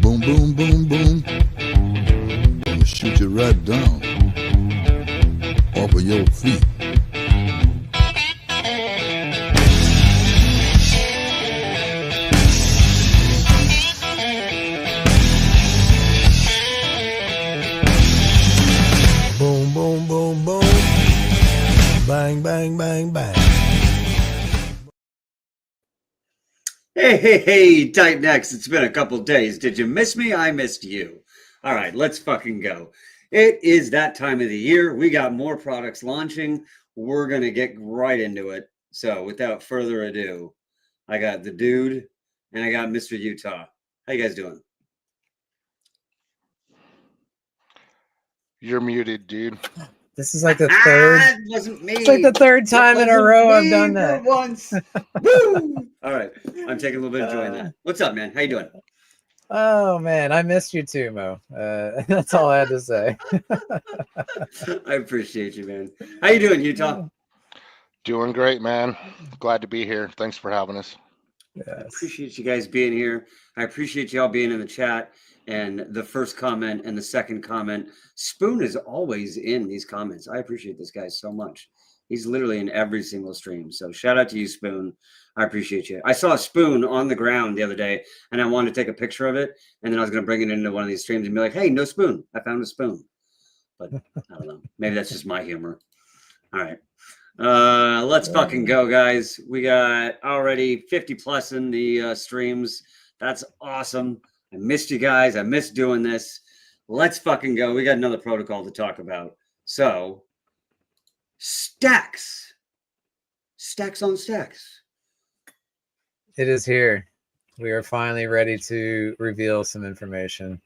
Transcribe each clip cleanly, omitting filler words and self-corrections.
Boom, boom, boom, boom. Gonna shoot you right down off of your feet. Boom, boom, boom, boom. Bang, bang, bang, bang. Hey, Titanx, it's been a couple days. Did you miss me? I missed you. All right, let's fucking go. It is that time of the year. We got more products launching. We're going to get right into it. So, without further ado, I got the dude and I got Mr. Utah. How you guys doing? You're muted, dude. This is like the third. It wasn't me. It's like the third time in a row I've done that. Once. Woo! All right, I'm taking a little bit of joy in that. What's up, man? How you doing? Oh man, I missed you too, Mo. That's all I had to say. I appreciate you, man. How you doing, Utah? Doing great, man. Glad to be here. Thanks for having us. Yes. I appreciate you guys being here. I appreciate y'all being in the chat and the first comment and the second comment. Spoon is always in these comments. I appreciate this guy so much. He's literally in every single stream. So shout out to you, Spoon. I appreciate you. I saw a spoon on the ground the other day and I wanted to take a picture of it. And then I was going to bring it into one of these streams and be like, hey, no spoon. I found a spoon. But I don't know. Maybe that's just my humor. All right. Let's fucking go, guys. We got already 50 plus in the streams. That's awesome. I missed you guys. I missed doing this. Let's fucking go. We got another protocol to talk about. So, Stax. Stax on Stax. It is here. We are finally ready to reveal some information.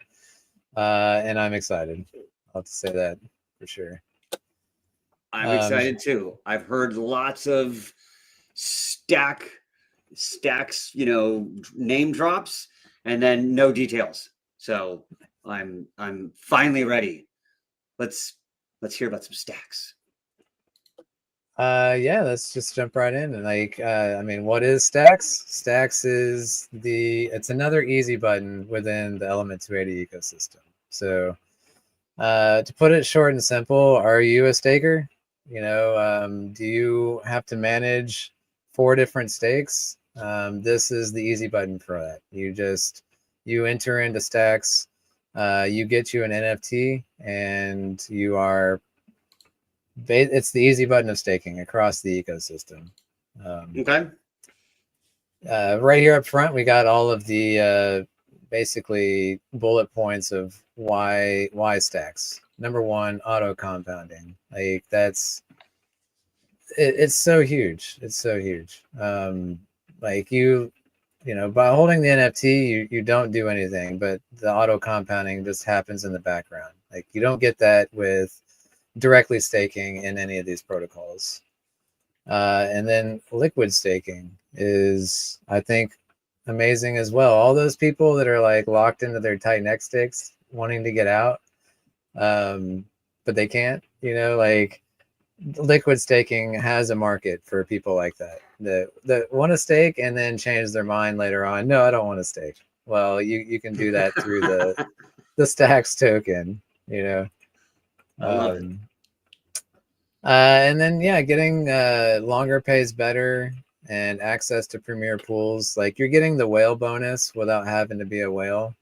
And I'm excited. I'll have to say that for sure. I'm excited too. I've heard lots of Stax, name drops and then no details. So I'm finally ready. Let's hear about some Stax. Yeah, let's just jump right in. And what is Stax? Stax is it's another easy button within the Element 280 ecosystem. So to put it short and simple, are you a staker? Do you have to manage 4 different stakes? This is the easy button for that. You enter into Stax, you get you an NFT, and it's the easy button of staking across the ecosystem. Okay. Right here up front, we got all of the basically bullet points of why Stax. Number 1, auto compounding. It's so huge. It's so huge. By holding the NFT, you don't do anything, but the auto compounding just happens in the background. You don't get that with directly staking in any of these protocols. And then liquid staking is, I think, amazing as well. All those people that are locked into their Titanx stakes wanting to get out, but they can't, liquid staking has a market for people like that want to stake and then change their mind later on. No, I don't want to stake. Well, you can do that through the Stax token, I love it. And then getting longer pays better and access to premier pools. You're getting the whale bonus without having to be a whale.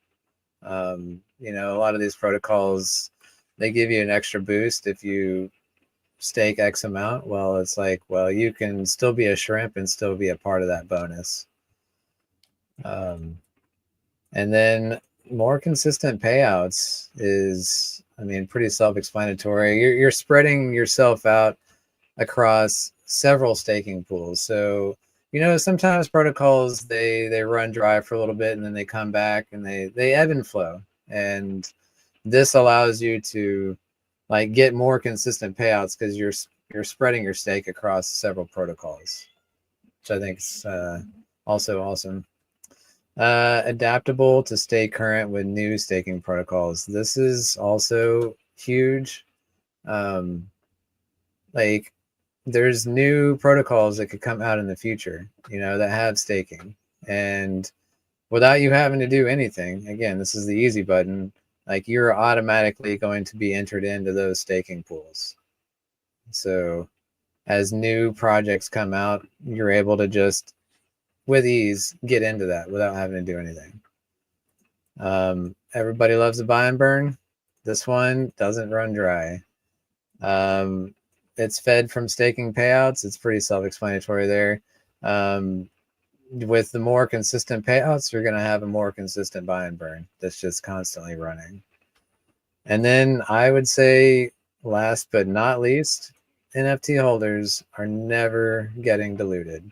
A lot of these protocols, they give you an extra boost if you stake X amount. Well, it's you can still be a shrimp and still be a part of that bonus. And then more consistent payouts is, pretty self-explanatory. You're spreading yourself out across several staking pools. So, sometimes protocols, they run dry for a little bit and then they come back and they ebb and flow. And this allows you to get more consistent payouts because you're spreading your stake across several protocols, which I think is also awesome. Adaptable to stay current with new staking protocols. This is also huge. There's new protocols that could come out in the future, that have staking. And without you having to do anything. Again, this is the easy button. Like, you're automatically going to be entered into those staking pools. So as new projects come out, you're able to just, with ease, get into that without having to do anything. Everybody loves a buy and burn. This one doesn't run dry. It's fed from staking payouts. It's pretty self-explanatory there. With the more consistent payouts, you're going to have a more consistent buy and burn that's just constantly running. And then I would say, last but not least, NFT holders are never getting diluted.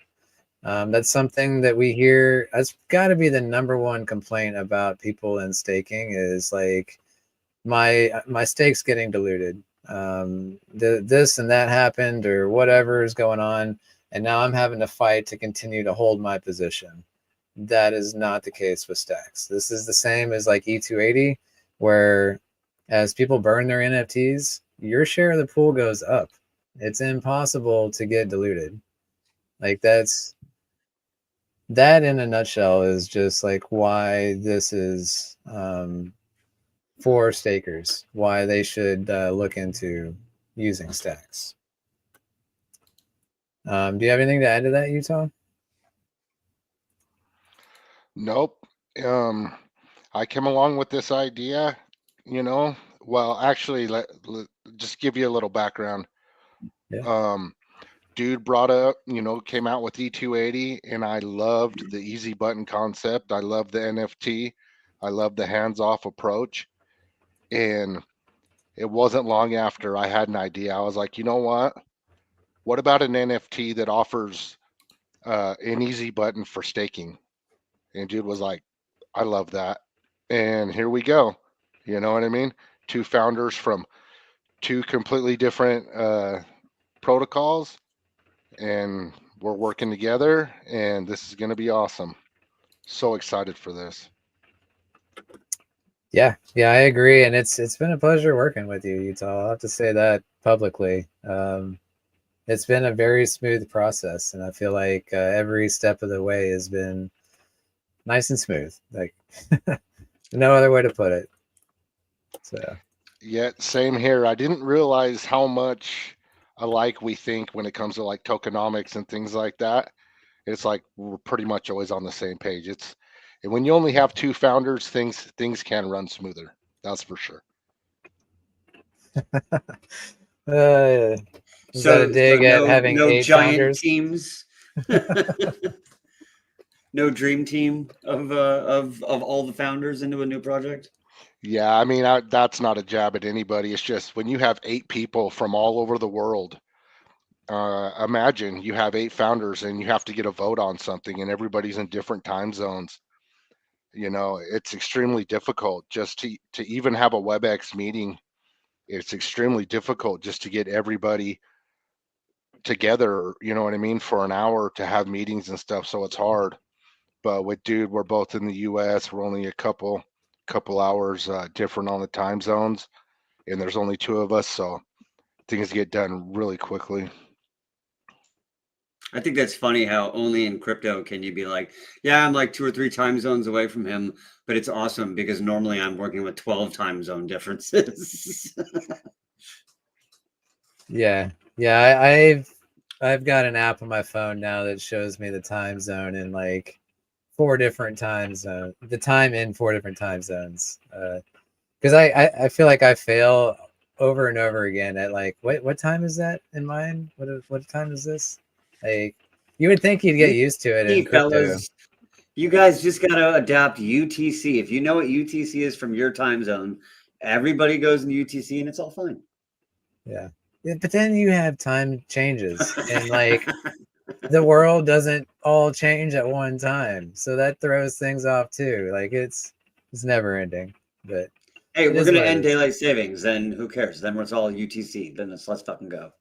That's something that we hear. That's got to be the number one complaint about people in staking is like, my stake's getting diluted. This and that happened, or whatever is going on, and now I'm having to fight to continue to hold my position. That is not the case with Stax. This is the same as like E280, where as people burn their NFTs, your share of the pool goes up. It's impossible to get diluted. Like, that in a nutshell is just like why this is for stakers, why they should look into using Stax. Do you have anything to add to that, Utah? Nope. I came along with this idea, well, actually, just give you a little background. Yeah. Dude brought up, came out with E280, and I loved the easy button concept. I love the NFT. I love the hands-off approach. And it wasn't long after I had an idea. I was like, you know what? What about an NFT that offers an easy button for staking? And dude was like, I love that. And here we go. You know what I mean? Two founders from two completely different protocols, and we're working together, and this is going to be awesome. So excited for this. Yeah, I agree, and it's been a pleasure working with you, Utah. I'll have to say that publicly. It's been a very smooth process, and I feel like every step of the way has been nice and smooth. Like, no other way to put it. So Yeah, same here. I didn't realize how much alike we think when it comes to like tokenomics and things like that. It's like we're pretty much always on the same page. And when you only have two founders, things can run smoother. That's for sure. Is that a dig at having no 8 giant founders? teams, no dream team of all the founders into a new project. Yeah, I mean, that's not a jab at anybody. It's just when you have 8 people from all over the world, imagine you have 8 founders and you have to get a vote on something, and everybody's in different time zones. It's extremely difficult just to even have a WebEx meeting. It's extremely difficult just to get everybody together, you know what I mean, for an hour to have meetings and stuff. So it's hard. But with dude, we're both in the US. We're only a couple hours different on the time zones, and there's only 2 of us, so things get done really quickly. I think that's funny how only in crypto can you be like, yeah, I'm like 2 or 3 time zones away from him, but it's awesome because normally I'm working with 12 time zone differences. Yeah, I've got an app on my phone now that shows me the time zone in like 4 different time zones, the time in 4 different time zones. Because I feel like I fail over and over again at like, what time is that in mine? What time is this? Like, you would think you'd get used to it in crypto. Fellas, you guys just got to adapt UTC. If you know what UTC is from your time zone, everybody goes in UTC and it's all fine. Yeah, but then you have time changes and like the world doesn't all change at one time, so that throws things off too. Like, it's never ending. But hey, we're gonna end daylight savings, then who cares? Then it's all UTC. Then let's fucking go.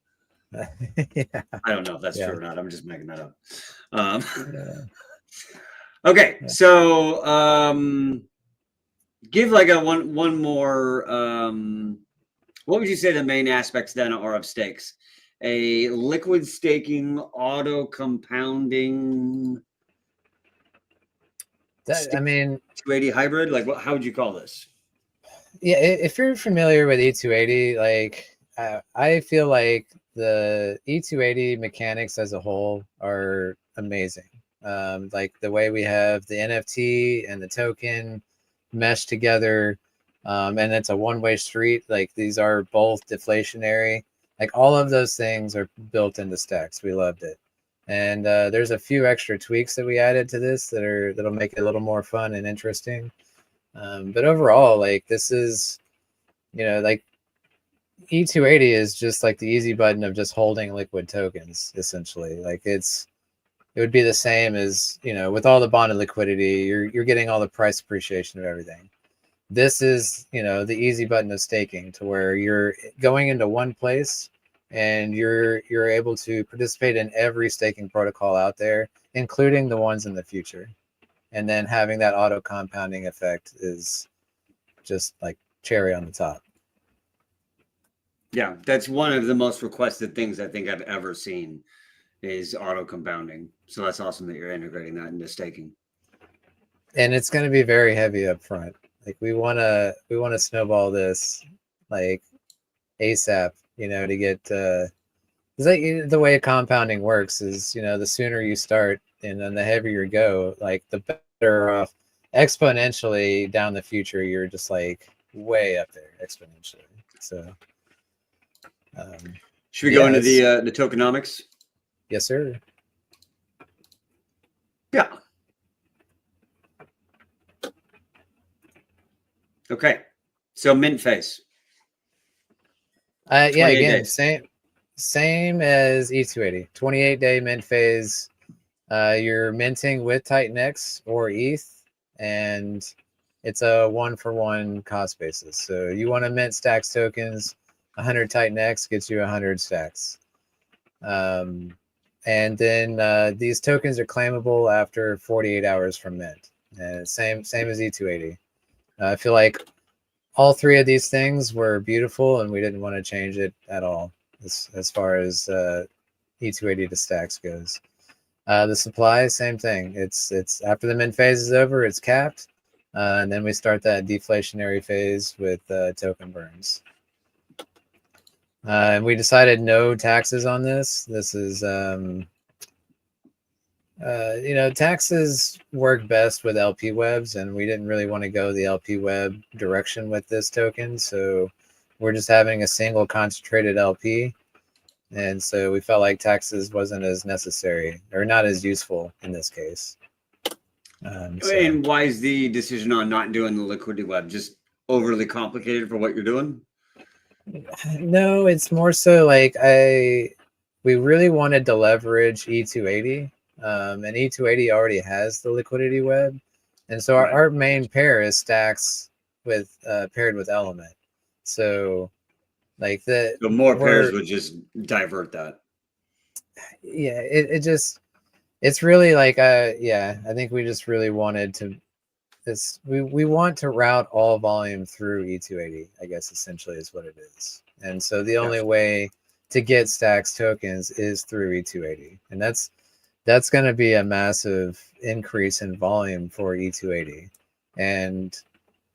Yeah. I don't know if that's true or not. I'm just making that up. Yeah. Okay, so give like a one more. What would you say the main aspects then are of stakes? A liquid staking, auto compounding. That, I mean, 280 hybrid? Like, how would you call this? yeah, if you're familiar with E280, like I feel like the E280 mechanics as a whole are amazing. Like the way we have the NFT and the token meshed together, and it's a one-way street. Like these are both deflationary. Like all of those things are built into Stax. We loved it, and there's a few extra tweaks that we added to this that'll make it a little more fun and interesting. But overall, like this is, like E280 is just like the easy button of just holding liquid tokens, essentially. Like it would be the same as, with all the bonded liquidity, you're getting all the price appreciation of everything. This is, the easy button of staking, to where you're going into one place and you're able to participate in every staking protocol out there, including the ones in the future. And then having that auto compounding effect is just like cherry on the top. Yeah, that's one of the most requested things I think I've ever seen is auto compounding. So that's awesome that you're integrating that into staking. And it's going to be very heavy up front. Like we want to snowball this like ASAP, to get like the way compounding works is, the sooner you start and then the heavier you go, like the better off exponentially down the future. You're just like way up there exponentially. So should we go into the tokenomics? Yes, sir. Yeah. Okay. So mint phase. Yeah, again, days. same as E280. 28-day mint phase. You're minting with Titanx or ETH, and it's a 1-for-1 cost basis. So you want to mint Stax tokens, 100 Titanx gets you 100 Stax. And then these tokens are claimable after 48 hours from mint. And same as E280. I feel like all three of these things were beautiful, and we didn't want to change it at all as far as E280 to Stax goes. The supply, same thing. It's after the mint phase is over, it's capped, and then we start that deflationary phase with token burns. And we decided no taxes on this. This is, taxes work best with LP webs, and we didn't really want to go the LP web direction with this token. So we're just having a single concentrated LP. And so we felt like taxes wasn't as necessary or not as useful in this case. And why is the decision on not doing the liquidity web just overly complicated for what you're doing? No, it's more so like we really wanted to leverage E280, and E280 already has the liquidity web, and so our main pair is Stax with paired with Element. So like the more pairs would just divert that. Yeah, it's really like I think we just really wanted to we want to route all volume through E280, I guess essentially is what it is. And so the only way to get Stax tokens is through E280. And that's going to be a massive increase in volume for E280. And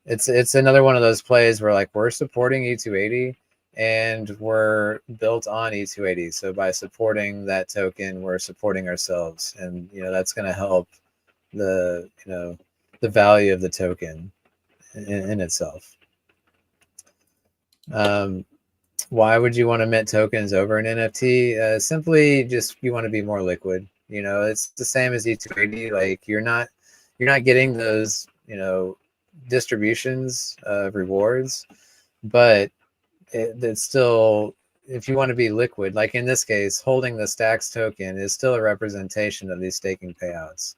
it's another one of those plays where like we're supporting E280 and we're built on E280. So by supporting that token, we're supporting ourselves. And that's going to help the value of the token in itself. Why would you want to mint tokens over an NFT? Simply just you want to be more liquid. It's the same as E280. Like you're not getting those distributions of rewards, but it's still, if you want to be liquid, like in this case, holding the Stax token is still a representation of these staking payouts,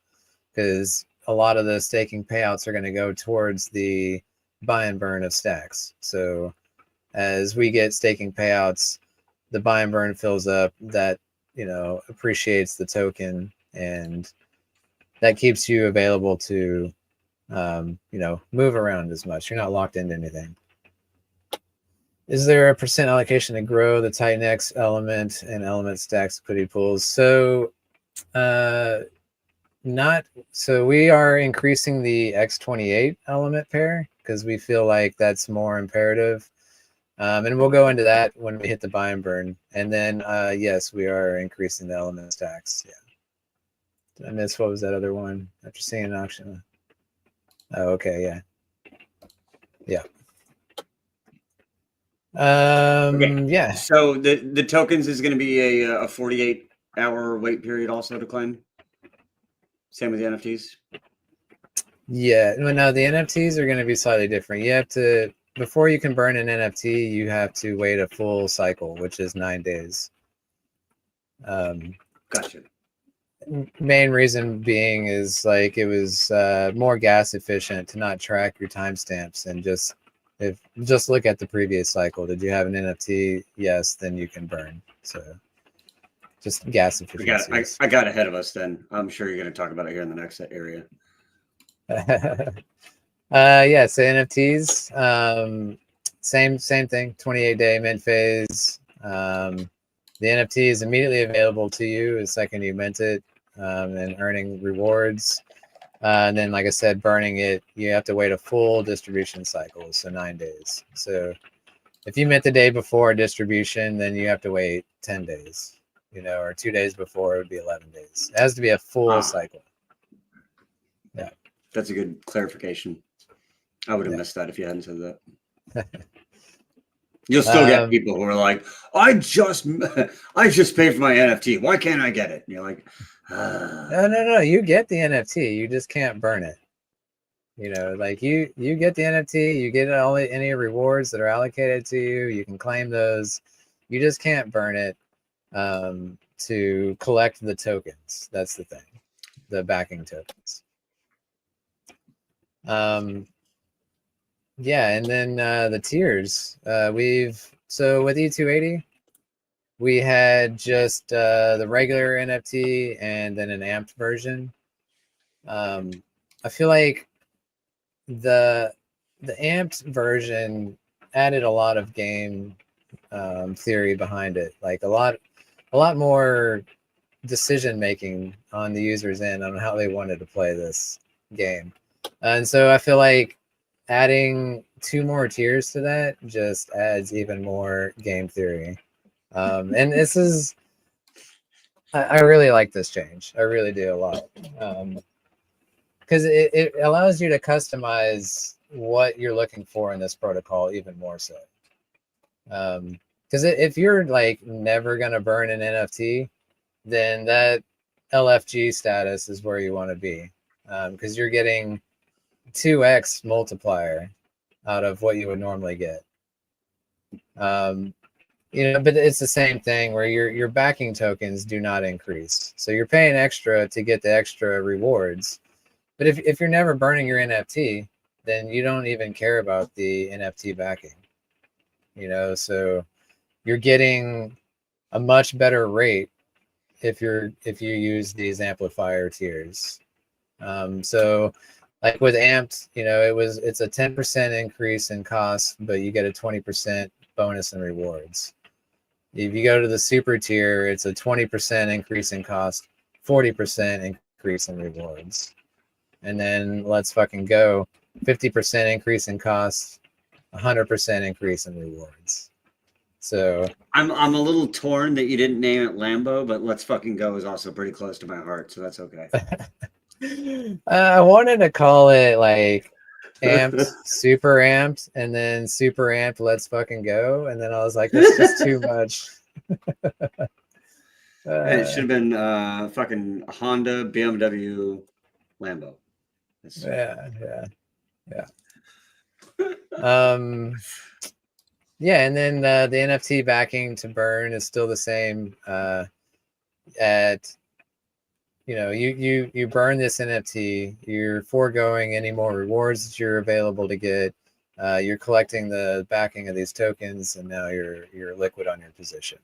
because a lot of the staking payouts are going to go towards the buy and burn of Stax. So as we get staking payouts, the buy and burn fills up, that appreciates the token, and that keeps you available to move around as much. You're not locked into anything. Is there a percent allocation to grow the Titanx Element and Element Stax liquidity pools? So Not so we are increasing the X28 element pair because we feel like that's more imperative. And we'll go into that when we hit the buy and burn. And then, yes, we are increasing the element stacks. Yeah. I missed, what was that other one? After seeing an auction. Oh, okay. Yeah. Yeah. Okay. Yeah. So the tokens is going to be a 48-hour wait period also to claim. Same with the NFTs. Yeah. No, the NFTs are going to be slightly different. You have to, before you can burn an NFT, you have to wait a full cycle, which is 9 days. Gotcha. Main reason being is like it was more gas efficient to not track your timestamps and just look at the previous cycle. Did you have an NFT? Yes, then you can burn. So just gas efficiency. I got ahead of us then. I'm sure you're going to talk about it here in the next area. Yeah, so NFTs, same thing. 28-day mint phase. The NFT is immediately available to you the second you mint it, and earning rewards. And then, like I said, burning it, you have to wait a full distribution cycle, so 9 days. So if you mint the day before distribution, then you have to wait 10 days, or 2 days before it would be 11 days. It has to be a full cycle. Yeah. That's a good clarification. I would have missed that if you hadn't said that. You'll still get people who are like, I just paid for my NFT. Why can't I get it? And you're like, No. You get the NFT. You just can't burn it. Like you get the NFT. You get any rewards that are allocated to you. You can claim those. You just can't burn it to collect the tokens. That's the thing. The backing tokens. Yeah, and then the tiers. So with E280, we had just the regular NFT and then an amped version. I feel like the amped version added a lot of game theory behind it, like a lot more decision making on the user's end on how they wanted to play this game. And so I feel like adding 2 more tiers to that just adds even more game theory. And this is, I really like this change. I really do a lot. Because it allows you to customize what you're looking for in this protocol even more so. Because if you're like never going to burn an NFT, then that LFG status is where you want to be. Because you're getting 2x multiplier out of what you would normally get. But it's the same thing where your backing tokens do not increase. So you're paying extra to get the extra rewards. But if you're never burning your NFT, then you don't even care about the NFT backing. So you're getting a much better rate if you use these amplifier tiers. So like with amped, it's a 10% increase in cost, but you get a 20% bonus and rewards. If you go to the super tier, it's a 20% increase in cost, 40% increase in rewards. And then let's fucking go, 50% increase in cost, 100% increase in rewards. So I'm a little torn that you didn't name it Lambo, but Let's Fucking Go is also pretty close to my heart, so that's okay. I wanted to call it like amped, super amped, and then super amped, Let's Fucking Go. And then I was like, that's just too much. It should have been fucking Honda, BMW, Lambo. Yeah. Yeah, and then the NFT backing to burn is still the same. You burn this NFT, you're foregoing any more rewards that you're available to get. You're collecting the backing of these tokens, and now you're liquid on your position.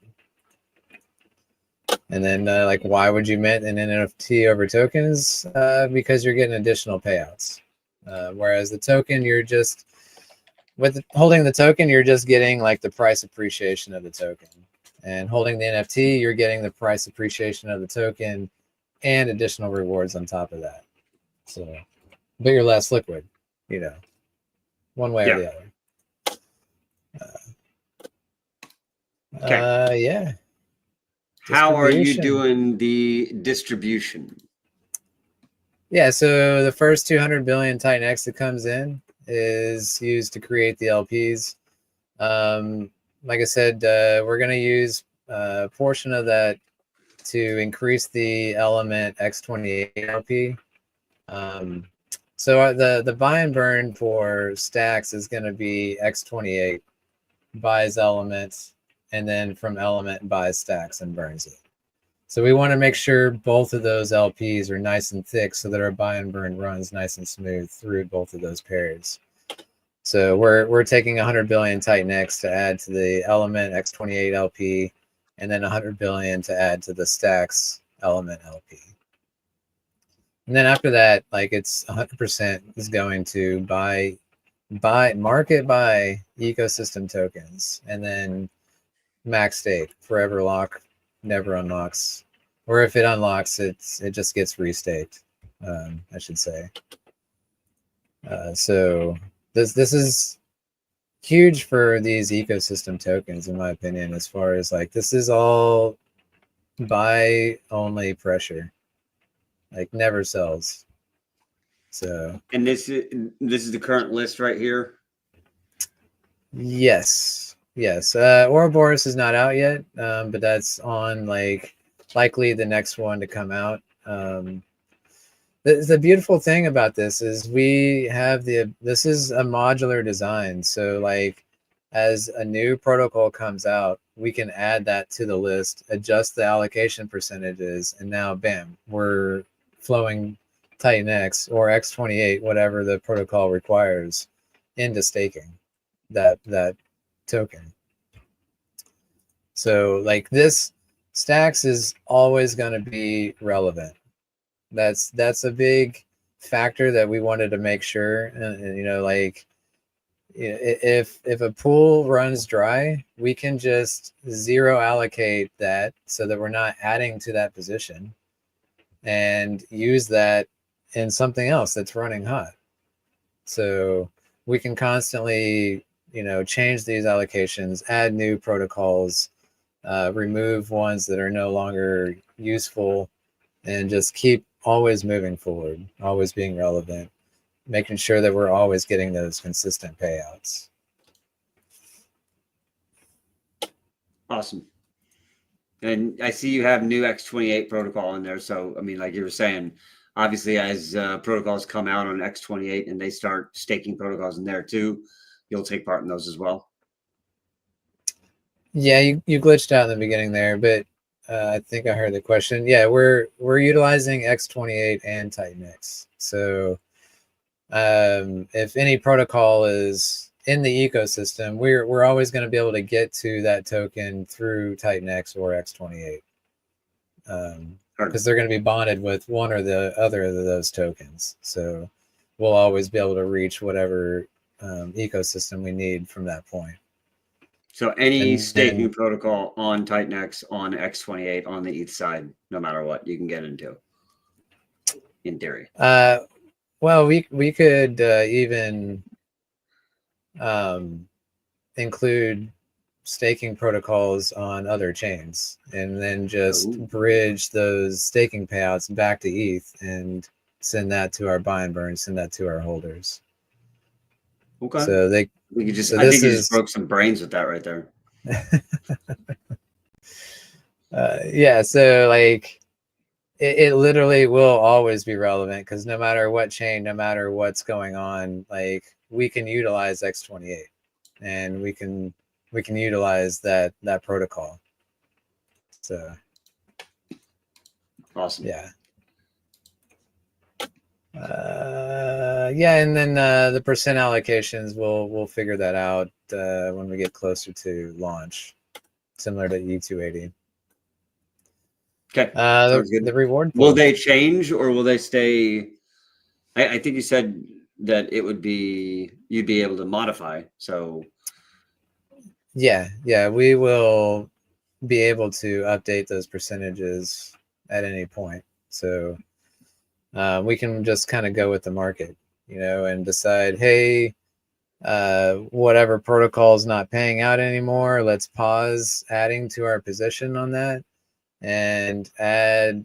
And then why would you mint an NFT over tokens? Because you're getting additional payouts. Whereas the token, you're just holding the token, you're just getting like the price appreciation of the token. And holding the NFT, you're getting the price appreciation of the token and additional rewards on top of that. So, but you're less liquid, you know, one way or the other. Okay. Yeah. How are you Distribution. doing the distribution? Yeah, so the first 200 billion Titanx that comes in is used to create the LPs. Like I said, we're going to use a portion of that to increase the element X28 LP. So the buy and burn for Stax is going to be X28 buys elements, and then from element buys Stax and burns it. So we want to make sure both of those LPs are nice and thick so that our buy and burn runs nice and smooth through both of those pairs. So we're taking 100 billion Titanx to add to the element X28 LP, and then 100 billion to add to the Stax element LP. And then after that, like it's 100% is going to market buy ecosystem tokens, and then max stake, forever lock, never unlocks. Or if it unlocks, it just gets restaked, I should say. So this is huge for these ecosystem tokens, in my opinion, as far as like this is all buy only pressure, like never sells. So And this is the current list right here. yes. Ouroboros is not out yet, but that's on like likely the next one to come out. The beautiful thing about this is we have this is a modular design. So like as a new protocol comes out, we can add that to the list, adjust the allocation percentages, and now bam, we're flowing Titanx or X28, whatever the protocol requires, into staking that token. So like this Stax is always going to be relevant. That's a big factor that we wanted to make sure. And you know, like if a pool runs dry, we can just zero allocate that so that we're not adding to that position, and use that in something else that's running hot. So we can constantly, you know, change these allocations, add new protocols, remove ones that are no longer useful, and just keep always moving forward, always being relevant, making sure that we're always getting those consistent payouts. Awesome. And I see you have new X28 protocol in there. So, I mean, like you were saying, obviously, as protocols come out on X28 and they start staking protocols in there too, you'll take part in those as well. Yeah, you glitched out in the beginning there, but I think I heard the question. Yeah, we're utilizing X28 and Titanx. So if any protocol is in the ecosystem, we're always going to be able to get to that token through Titanx or X28, because they're going to be bonded with one or the other of those tokens. So we'll always be able to reach whatever ecosystem we need from that point. So any staking protocol on Titanx, on X28, on the ETH side, no matter what, you can get into, in theory. Well, we could even include staking protocols on other chains, and then just bridge those staking payouts back to ETH and send that to our buy and burn, send that to our holders. Okay. So we could just. So I think you just broke some brains with that right there. Yeah. So like it literally will always be relevant, because no matter what chain, no matter what's going on, like we can utilize X28, and we can utilize that protocol. So awesome. Yeah. Yeah, and then the percent allocations, we'll figure that out when we get closer to launch, similar to E280. Okay. The reward pool. Will they change or will they stay? I think you said that it would be, you'd be able to modify. So yeah, we will be able to update those percentages at any point. So we can just kind of go with the market, you know, and decide, hey, whatever protocol is not paying out anymore, let's pause adding to our position on that and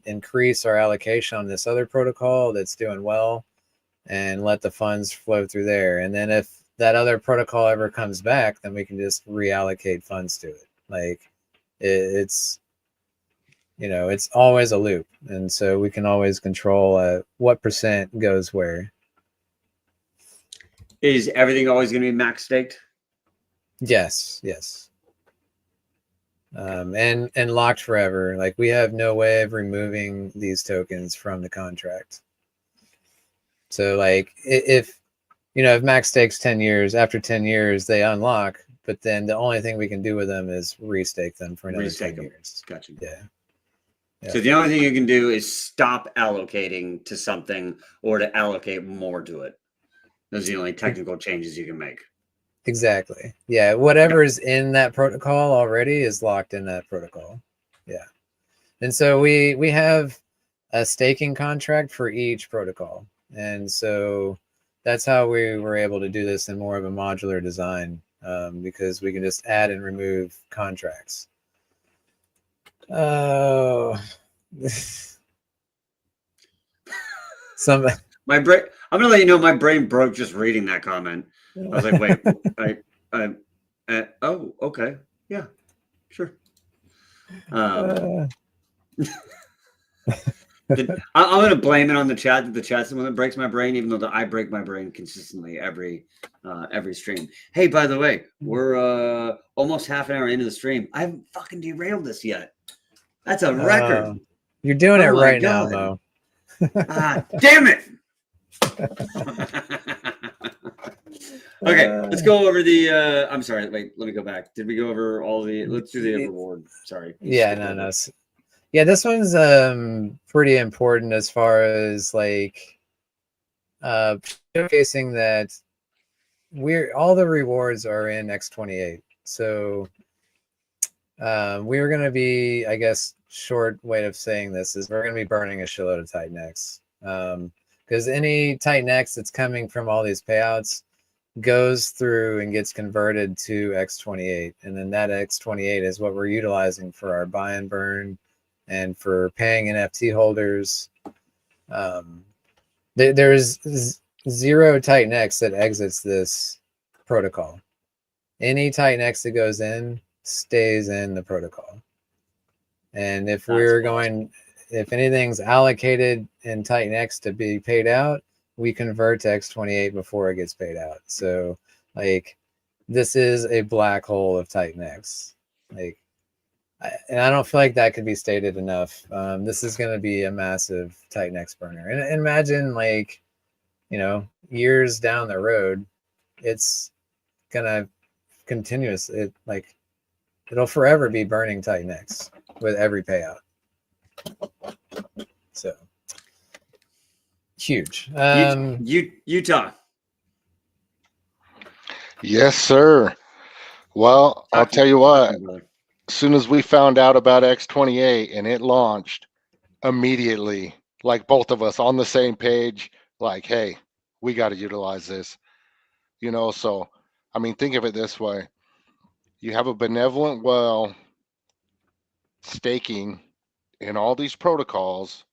increase our allocation on this other protocol that's doing well, and let the funds flow through there. And then if that other protocol ever comes back, then we can just reallocate funds to it. Like it's, you know, it's always a loop. And so we can always control what percent goes where. Is everything always going to be max staked? Yes. And locked forever. Like we have no way of removing these tokens from the contract. So like if, you know, if max stakes 10 years, after 10 years they unlock, but then the only thing we can do with them is restake them for another 10 years. Gotcha. Yeah. So the only thing you can do is stop allocating to something or to allocate more to it. Those are the only technical changes you can make. Exactly. Yeah. Whatever's in that protocol already is locked in that protocol. Yeah. And so we have a staking contract for each protocol. And so that's how we were able to do this in more of a modular design, because we can just add and remove contracts. Oh, my brain. I'm gonna let you know my brain broke just reading that comment. I was like, wait, oh, okay, yeah, sure. I'm going to blame it on the chat, that the chat's the one that breaks my brain, even though I break my brain consistently every stream. Hey, by the way, we're almost half an hour into the stream. I haven't fucking derailed this yet. That's a record. You're doing it right now, Mo. Damn it. Okay, let's go over the I'm sorry, wait, let me go back. Did we go over all the, let's do the reward. Sorry. Yeah, no. Yeah, this one's pretty important as far as like showcasing that all the rewards are in X28. So we're gonna be, I guess, short way of saying this is we're gonna be burning a shitload of Titanx. Because any Titanx that's coming from all these payouts goes through and gets converted to X28, and then that X28 is what we're utilizing for our buy and burn and for paying NFT holders. There's zero Titanx that exits this protocol. Any Titanx that goes in stays in the protocol. And if if anything's allocated in Titanx to be paid out, we convert to X28 before it gets paid out. So like this is a black hole of Titanx. Like, and I don't feel like that could be stated enough. This is going to be a massive Titanx burner. And imagine, like, you know, years down the road, it's going to it'll forever be burning Titanx with every payout. So huge. Utah. Yes, sir. Well, I'll tell you what. As soon as we found out about X28 and it launched, immediately, like both of us on the same page, like, hey, we got to utilize this. You know, so I mean, think of it this way: you have a benevolent well staking in all these protocols,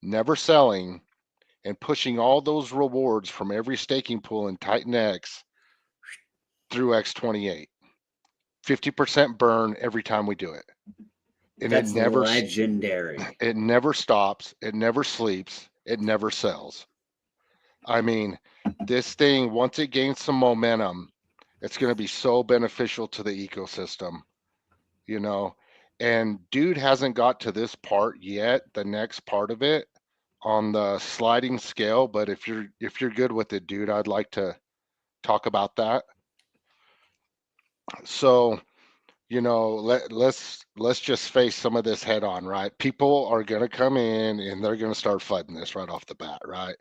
never selling, and pushing all those rewards from every staking pool in Titanx through X28. 50% burn every time we do it. And that's legendary. It never stops. It never sleeps. It never sells. I mean, this thing, once it gains some momentum, it's going to be so beneficial to the ecosystem, you know. And dude hasn't got to this part yet, the next part of it on the sliding scale. But if you're good with it, dude, I'd like to talk about that. So, you know, let's just face some of this head on, right? People are going to come in and they're going to start flooding this right off the bat, right?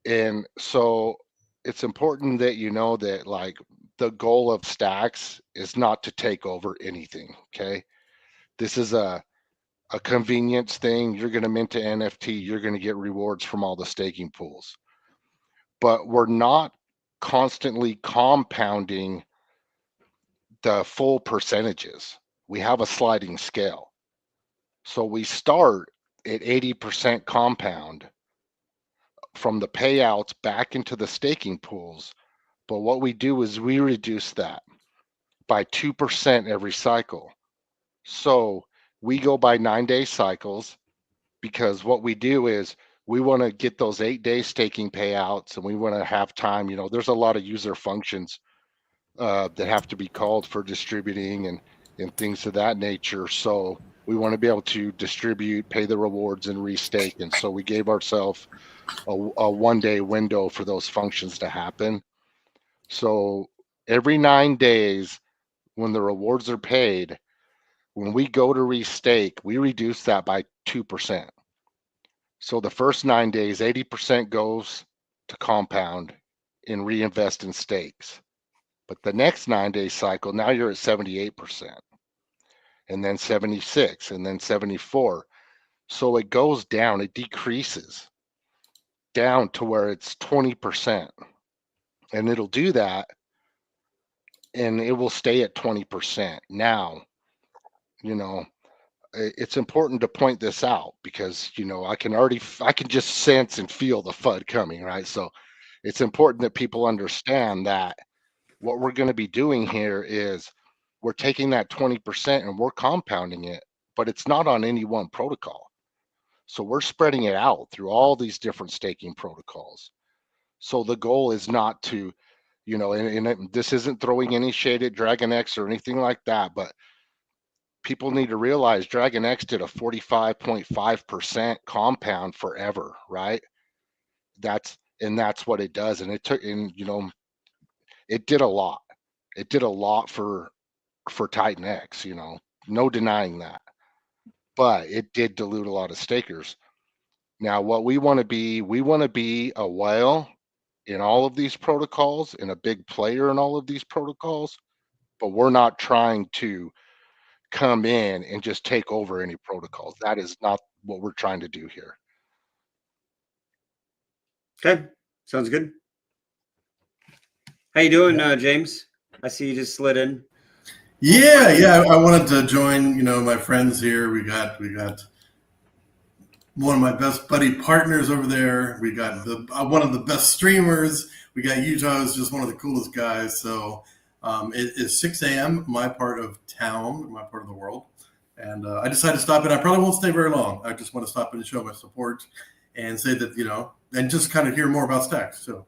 And so it's important that you know that, like, the goal of Stax is not to take over anything. Okay, this is a a convenience thing. You're going to mint to NFT. You're going to get rewards from all the staking pools. But we're not constantly compounding the full percentages. We have a sliding scale. So we start at 80% compound from the payouts back into the staking pools. But what we do is we reduce that by 2% every cycle. So we go by 9-day cycles, because what we do is we want to get those 8-day staking payouts, and we want to have time. There's a lot of user functions that have to be called for distributing and things of that nature. So we want to be able to distribute, pay the rewards, and restake. And so we gave ourselves a 1-day window for those functions to happen. So every 9 days, when the rewards are paid, when we go to restake, we reduce that by 2%. So the first 9 days, 80% goes to compound and reinvest in stakes. But the next 9-day cycle, now you're at 78%, and then 76, and then 74. So it goes down, it decreases down to where it's 20. And it'll do that, and it will stay at 20%. Now, it's important to point this out, because I can just sense and feel the FUD coming, right? So it's important that people understand that what we're going to be doing here is we're taking that 20% and we're compounding it, but it's not on any one protocol. So we're spreading it out through all these different staking protocols. So the goal is not to, and this isn't throwing any shade at DragonX or anything like that, but people need to realize DragonX did a 45.5% compound forever, right? That's what it does. And it took, it did a lot. It did a lot for Titanx, no denying that. But it did dilute a lot of stakers. Now, what we want to be a whale in all of these protocols and a big player in all of these protocols, but we're not trying to come in and just take over any protocols. That is not what we're trying to do here. Okay, sounds good. How you doing, James? I see you just slid in. Yeah. I wanted to join, my friends here. We got one of my best buddy partners over there. We got one of the best streamers. We got Utah, who's just one of the coolest guys. So it is 6 a.m. my part of town, my part of the world, and I decided to stop in. I probably won't stay very long. I just want to stop in and show my support and say that and just kind of hear more about Stax. So.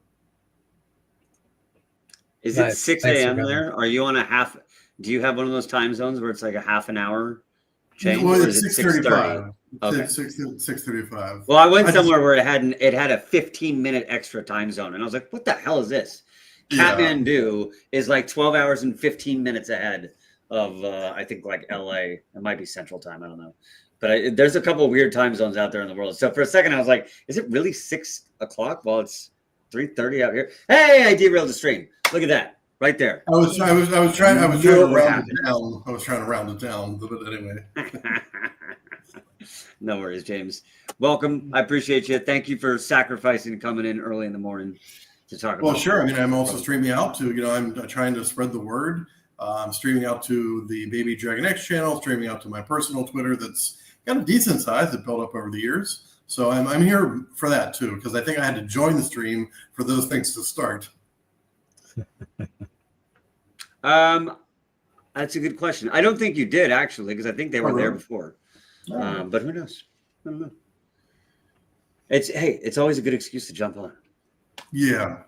Is it 6 a.m. there? Are you on a half? Do you have one of those time zones where it's like a half an hour change? Well, it's 6:35. Okay. 6:35. Well, I went somewhere where it had a 15-minute extra time zone, and I was like, "What the hell is this?" Kathmandu is like 12 hours and 15 minutes ahead of I think like LA. It might be Central Time. I don't know, but there's a couple of weird time zones out there in the world. So for a second, I was like, "Is it really 6 o'clock?" Well, it's 3:30 out here. Hey, I derailed the stream. Look at that, right there. I was trying to round it down. I was trying to round it down, but anyway. No worries, James. Welcome. I appreciate you. Thank you for sacrificing coming in early in the morning to talk about. Well, sure. I mean, I'm also streaming out to, I'm trying to spread the word. I'm streaming out to the Baby DragonX channel, streaming out to my personal Twitter that's got a decent size that built up over the years. So I'm here for that too, because I think I had to join the stream for those things to start. That's a good question. I don't think you did actually, because I think they were there before. But who knows? I don't know. It's always a good excuse to jump on. Yeah.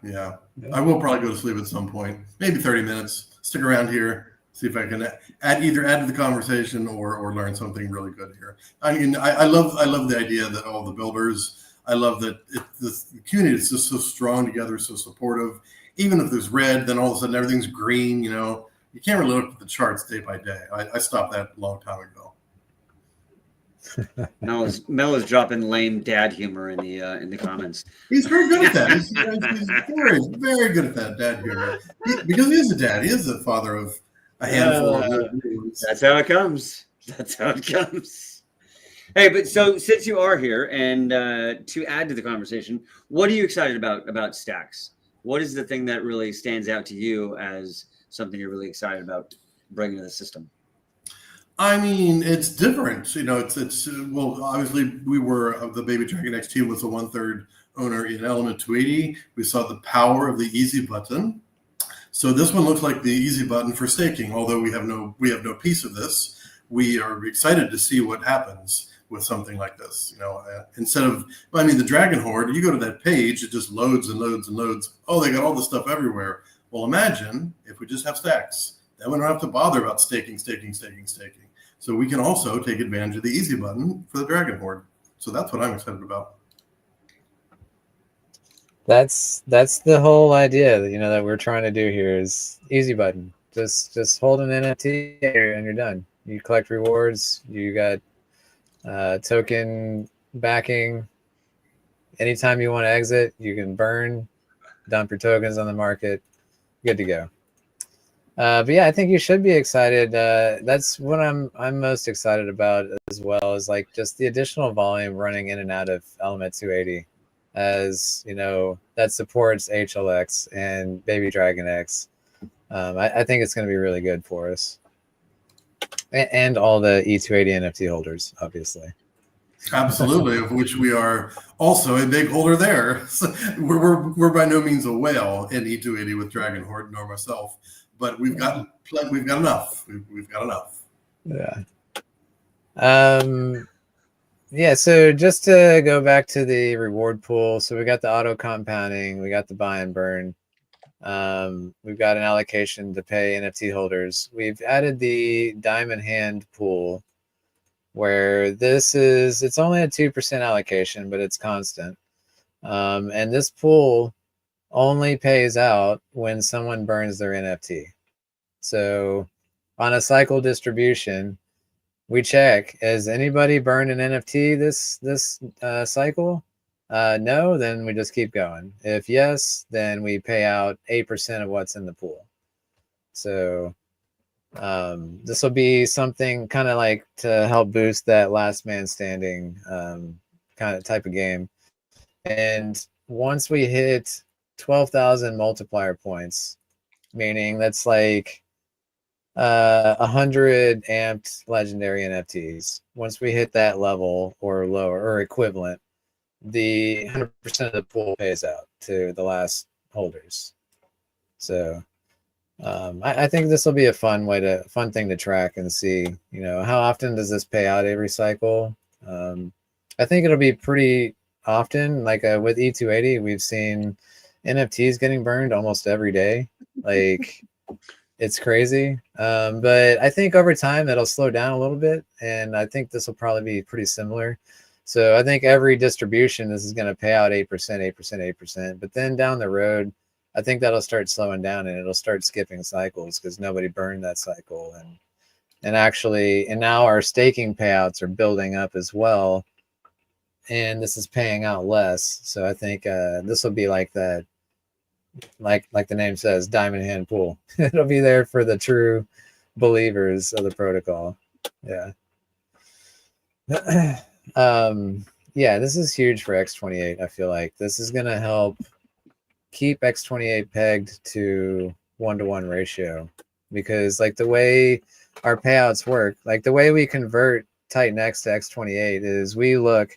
I will probably go to sleep at some point, maybe 30 minutes. Stick around here, see if I can either add to the conversation or learn something really good here. I mean, I love the idea that all the builders. I love that the community is just so strong together, so supportive. Even if there's red, then all of a sudden everything's green. You can't really look at the charts day by day. I stopped that a long time ago. Mel is dropping lame dad humor in the comments. He's very good at that. He's very, very good at that dad humor. Because he is a dad. He is the father of a handful of That's how it comes. Hey, but so since you are here, and to add to the conversation, what are you excited about Stax? What is the thing that really stands out to you as something you're really excited about bringing to the system? I mean, it's different. You know, it's well, obviously we were the Baby Dragon XT was a 1/3 owner in Element 280. We saw the power of the easy button. So this one looks like the easy button for staking. Although we have no piece of this, we are excited to see what happens with something like this. You know, instead of, I mean, the Dragon Horde, you go to that page, it just loads and loads and loads. Oh, they got all this stuff everywhere. Well, imagine if we just have Stax. Then we don't have to bother about staking. So we can also take advantage of the easy button for the Dragon Horde. So that's what I'm excited about. That's the whole idea that, you know, that we're trying to do here is easy button. Just hold an NFT and you're done. You collect rewards. You got token backing. Anytime you want to exit, you can burn, dump your tokens on the market. Good to go. But yeah, I think you should be excited. That's what I'm most excited about as well, is like just the additional volume running in and out of Element 280, as you know, that supports HLX and Baby Dragon X. I think it's going to be really good for us, and all the E280 NFT holders, obviously. Absolutely, of which we are also a big holder there. So we're by no means a whale in E280 with Dragon Horde, nor myself, but we've got enough. We've got enough. Yeah. Yeah, so just to go back to the reward pool, so we got the auto compounding, we got the buy and burn. We've got an allocation to pay NFT holders. We've added the diamond hand pool, where it's only a 2% allocation, but it's constant. And this pool only pays out when someone burns their NFT. So on a cycle distribution, we check, has anybody burned an NFT this cycle? No, then we just keep going. If yes, then we pay out 8% of what's in the pool. So this will be something kind of like to help boost that last man standing kind of type of game. And once we hit 12,000 multiplier points, meaning that's like 100 amped legendary NFTs. Once we hit that level or lower or equivalent, the 100% of the pool pays out to the last holders. So I think this will be a fun thing to track and see, you know, how often does this pay out every cycle. I think it'll be pretty often. Like with E280, we've seen NFTs getting burned almost every day. Like it's crazy. But I think over time that'll slow down a little bit, and I think this will probably be pretty similar. So I think every distribution, this is going to pay out 8%, 8%, 8%. But then down the road, I think that'll start slowing down and it'll start skipping cycles because nobody burned that cycle. And now our staking payouts are building up as well. And this is paying out less. So I think this will be like that, like the name says, diamond hand pool. It'll be there for the true believers of the protocol. Yeah. Yeah, this is huge for X28. I feel like this is going to help keep X28 pegged to 1-to-1 ratio, because like the way our payouts work, like the way we convert Titanx to X28 is we look,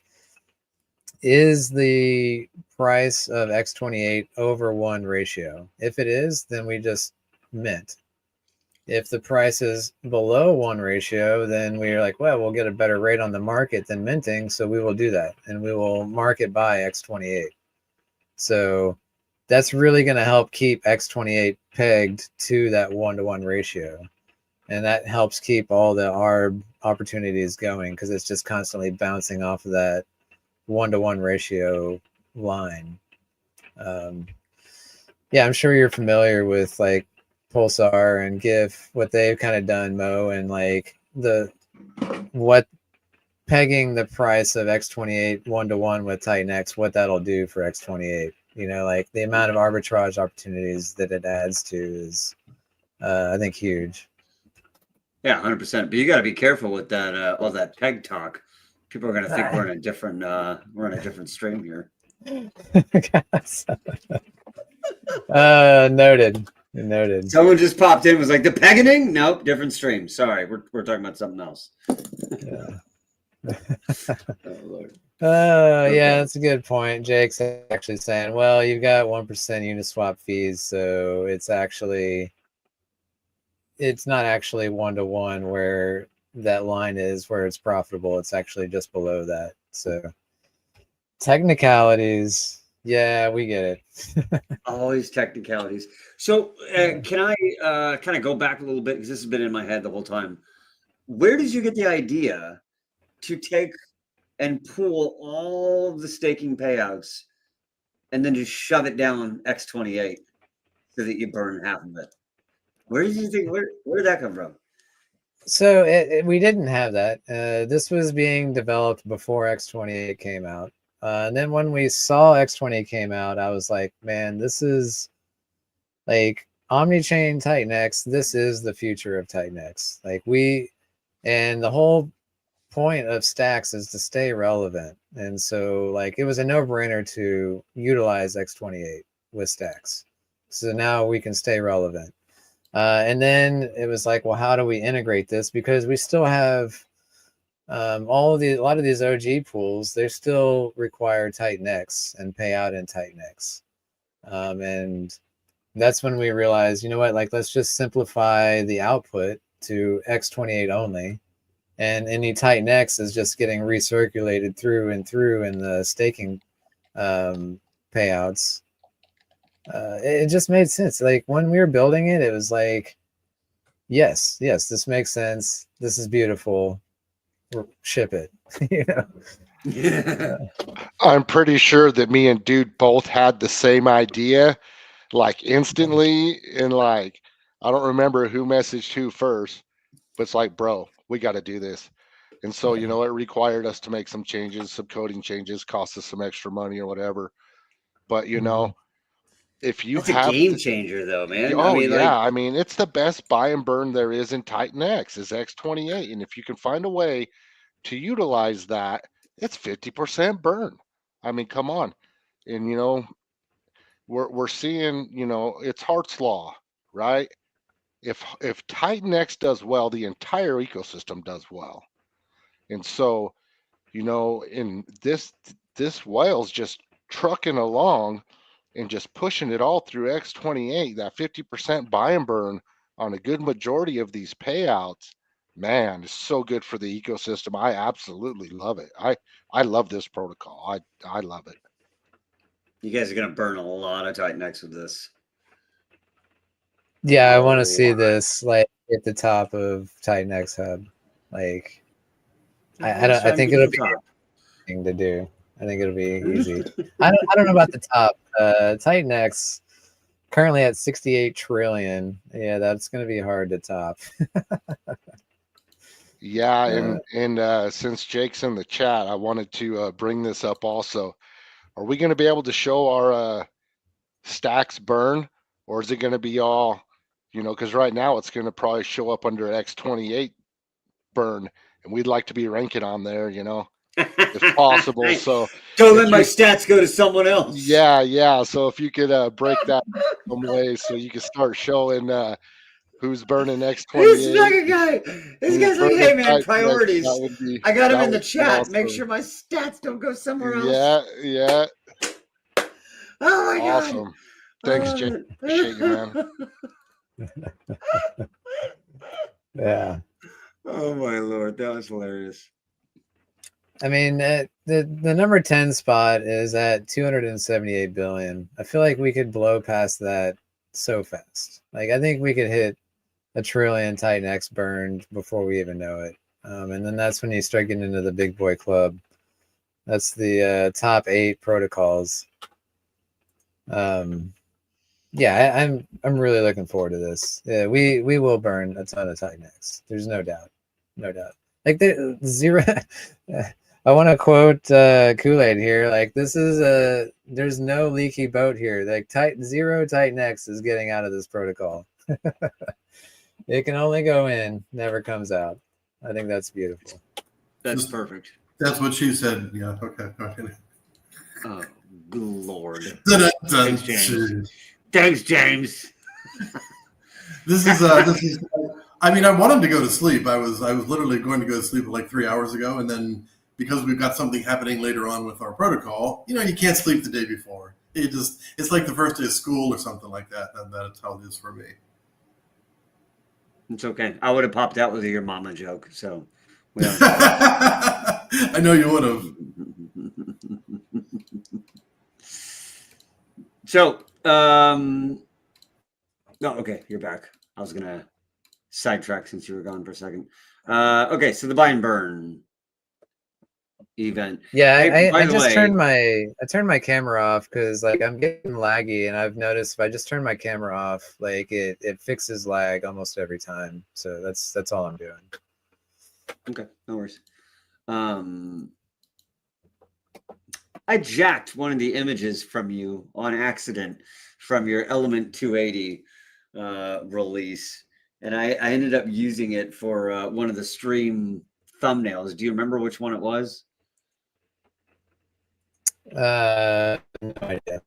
is the price of X28 over 1 ratio? If it is, then we just mint. If the price is below 1 ratio, then we're like, well, we'll get a better rate on the market than minting, so we will do that, and we will market buy X28. So that's really going to help keep X28 pegged to that 1-to-1 ratio. And that helps keep all the ARB opportunities going because it's just constantly bouncing off of that 1-to-1 ratio line. Yeah, I'm sure you're familiar with like Pulsar and GIF, what they've kind of done, Mo, and like what pegging the price of X28 1-to-1 with Titanx, what that'll do for X28. You know, like the amount of arbitrage opportunities that it adds to is, I think, huge. Yeah, 100%. But you got to be careful with that, all that peg talk, People are gonna think we're in a different stream here. Noted. Someone just popped in, was like, the pegging? Nope, different stream. Sorry, we're talking about something else. Yeah. Oh, Lord. Yeah, that's a good point. Jake's actually saying, well, you've got 1% Uniswap fees, so it's not actually 1-to-1 where that line is where it's profitable. It's actually just below that. So technicalities, yeah, we get it. Always technicalities. So can I kind of go back a little bit, because this has been in my head the whole time. Where did you get the idea to take and pool all of the staking payouts and then just shove it down X28 so that you burn half of it? Where did you think? Where did that come from? So we didn't have that. This was being developed before X28 came out. And then when we saw X28 came out, I was like, man, this is like omni-chain Titanx. This is the future of Titanx. And the whole point of Stax is to stay relevant. And so like it was a no-brainer to utilize X28 with Stax. So now we can stay relevant. And then it was like, well, how do we integrate this? Because we still have a lot of these OG pools, they still require Titanx and pay out in Titanx. And that's when we realized, you know what, like, let's just simplify the output to X28 only. And any Titanx is just getting recirculated through and through in the staking payouts. It just made sense. Like when we were building it, it was like, yes, this makes sense. This is beautiful. Ship it. You know? Yeah. I'm pretty sure that me and Dude both had the same idea, like instantly. And like, I don't remember who messaged who first, but it's like, bro, we got to do this. And so, you know, it required us to make some changes, some coding changes, cost us some extra money or whatever. But, you know, if you That's a have game changer, though, man. oh I mean, yeah, like, I mean it's the best buy and burn there is in Titanx is X28, and if you can find a way to utilize that, it's 50% burn. I mean, come on, and you know we're seeing, you know, it's Hart's law, right? If Titanx does well, the entire ecosystem does well, and so you know, in this whale's just trucking along and just pushing it all through X28, that 50% buy and burn on a good majority of these payouts, man, it's so good for the ecosystem. I absolutely love it. I love this protocol. I love it. you guys are gonna burn a lot of Titanx with this. Yeah, I A want to see lot. this like at the top of Titanx Hub. Like, Let's try I and think get to it'll the be top. a thing to do. I think it'll be easy. I don't know about the top. Titanx currently at 68 trillion. Yeah, that's going to be hard to top. Yeah, and since Jake's in the chat, I wanted to bring this up also. Are we going to be able to show our stacks burn, or is it going to be all, you know, because right now it's going to probably show up under X28 burn, and we'd like to be ranking on there, you know, if possible. So Don't if let my you, stats go to someone else. yeah. So if you could break that some way, so you can start showing who's burning This X28 fucking guy. This who's guy's like, burning hey man, Titanx, priorities. I got him that in the would be chat. Make awesome. sure my stats don't go somewhere else. Yeah, Oh my god. awesome. I Thanks, love Jake. it. Appreciate you, man. Yeah. Oh my lord, that was hilarious. I mean, the number 10 spot is at 278 billion. I feel like we could blow past that so fast. Like, I think we could hit a trillion Titanx burned before we even know it. And then that's when you start getting into the big boy club. That's the top 8 protocols. Yeah, I'm really looking forward to this. Yeah, we will burn a ton of Titanx. There's no doubt. Like the zero. I want to quote Kool-Aid here. Like, there's no leaky boat here. Like, zero Titanx is getting out of this protocol. It can only go in, never comes out. I think that's beautiful. That's Just- perfect. That's what she said. Yeah. Okay. Oh, Lord. Dun, Thanks, James. Thanks, James. This is. I mean, I wanted to go to sleep. I was literally going to go to sleep like 3 hours ago, and then because we've got something happening later on with our protocol, you can't sleep the day before. It's like the first day of school or something like that. And that's how it is for me. It's okay. I would have popped out with your mama joke. So we don't. I know you would have. So, no, okay, you're back. I was gonna sidetrack since you were gone for a second. Okay, so the buy and burn event. Yeah, Hey, by I the just way- turned my camera off because like I'm getting laggy, and I've noticed if I just turn my camera off, like it fixes lag almost every time. So that's all I'm doing. Okay, no worries. I jacked one of the images from you on accident from your Element 280 release, and I ended up using it for one of the stream thumbnails. Do you remember which one it was? No idea.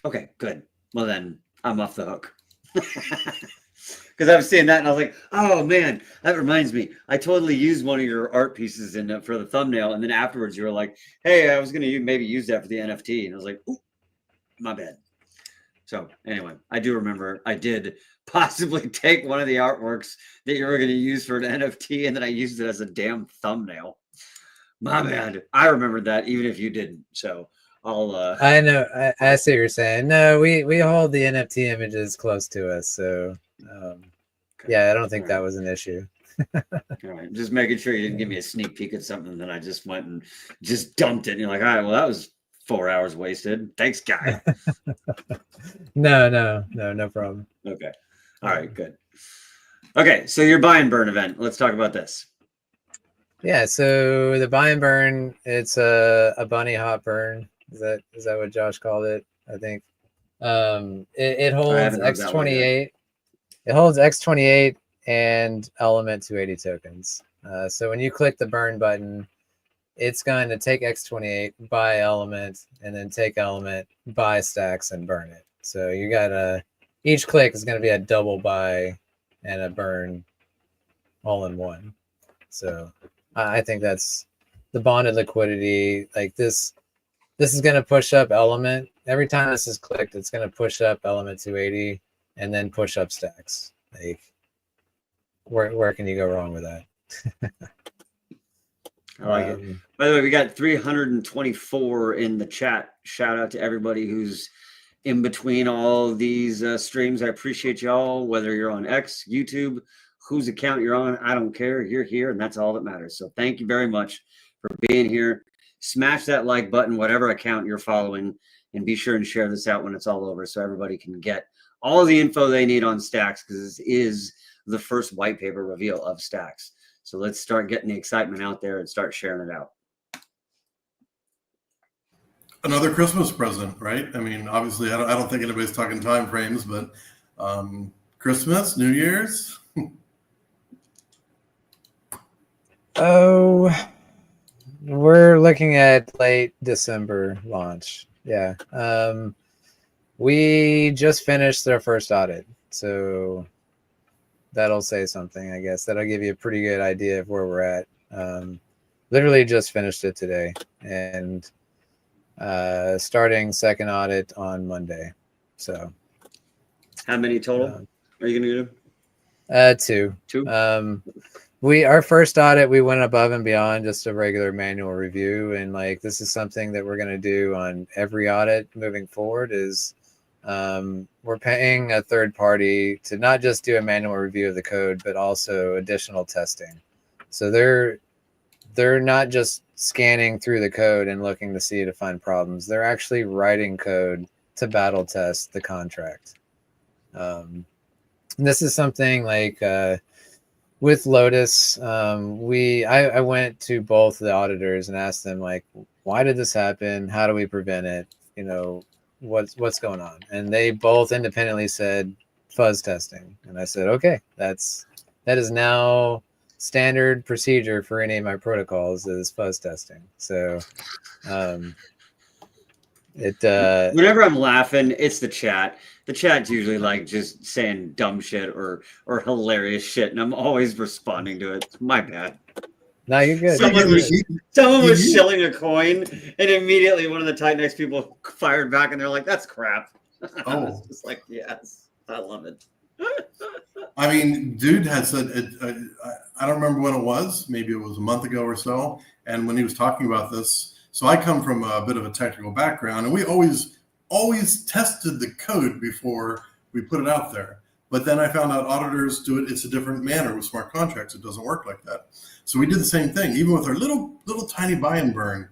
Okay, good. Well, then I'm off the hook. Because I was seeing that and I was like, oh man, that reminds me. I totally used one of your art pieces in for the thumbnail. And then afterwards you were like, hey, I was going to maybe use that for the NFT. And I was like, ooh, my bad. So anyway, I do remember I did possibly take one of the artworks that you were going to use for an NFT and then I used it as a damn thumbnail. My bad. I remembered that even if you didn't. So I'll I know. I see what you're saying. No, we hold the NFT images close to us, so yeah, I don't think that was an issue. All right, just making sure you didn't give me a sneak peek at something, then I just went and just dumped it. And you're like, all right, well, that was 4 hours wasted. Thanks, guy. No problem. Okay. All right, good. Okay, so your buy and burn event. Let's talk about this. Yeah, so the buy and burn, it's a bunny hop burn. Is that what Josh called it? I think. It holds X28. It holds X28 and Element 280 tokens. So when you click the burn button, it's going to take X28, buy Element, and then take Element, buy Stax, and burn it. So you got each click is going to be a double buy and a burn all in one. So I think that's the bonded liquidity. Like this is going to push up Element. Every time this is clicked, it's going to push up Element 280 and then push up Stax. Like, where can you go wrong with that? I like it. By the way, we got 324 in the chat. Shout out to everybody who's in between all these streams. I appreciate y'all, whether you're on X, YouTube, whose account you're on. I don't care. You're here, and that's all that matters. So thank you very much for being here. Smash that like button, whatever account you're following, and be sure and share this out when it's all over so everybody can get all the info they need on Stax, because this is the first white paper reveal of Stax. So let's start getting the excitement out there and start sharing it out. Another Christmas present, right? I mean, obviously, I don't think anybody's talking time frames, but Christmas, New Year's. Oh, we're looking at late December launch. Yeah. We just finished our first audit, so that'll say something, I guess. That'll give you a pretty good idea of where we're at. Literally just finished it today, and starting second audit on Monday. So how many total are you gonna do? Two. Our first audit, we went above and beyond just a regular manual review, and like this is something that we're going to do on every audit moving forward. Is we're paying a third party to not just do a manual review of the code, but also additional testing. So they're not just scanning through the code and looking to find problems. They're actually writing code to battle test the contract. And this is something like with Lotus, I went to both the auditors and asked them, like, why did this happen? How do we prevent it? You know, what's going on? And they both independently said fuzz testing. And I said, okay, that is now standard procedure for any of my protocols is fuzz testing. So whenever I'm laughing, it's the chat. The chat's usually like just saying dumb shit or hilarious shit, and I'm always responding to it. My bad. no, you're good. Someone was shilling a coin, and immediately one of the Titanx people fired back, and they're like, "That's crap." I was just like, "Yes, I love it." I mean, dude had said it. I don't remember when it was. Maybe it was a month ago or so. And when he was talking about this, so I come from a bit of a technical background, and we always tested the code before we put it out there. But then I found out auditors do it. It's a different manner with smart contracts. It doesn't work like that. So we did the same thing, even with our little tiny buy and burn.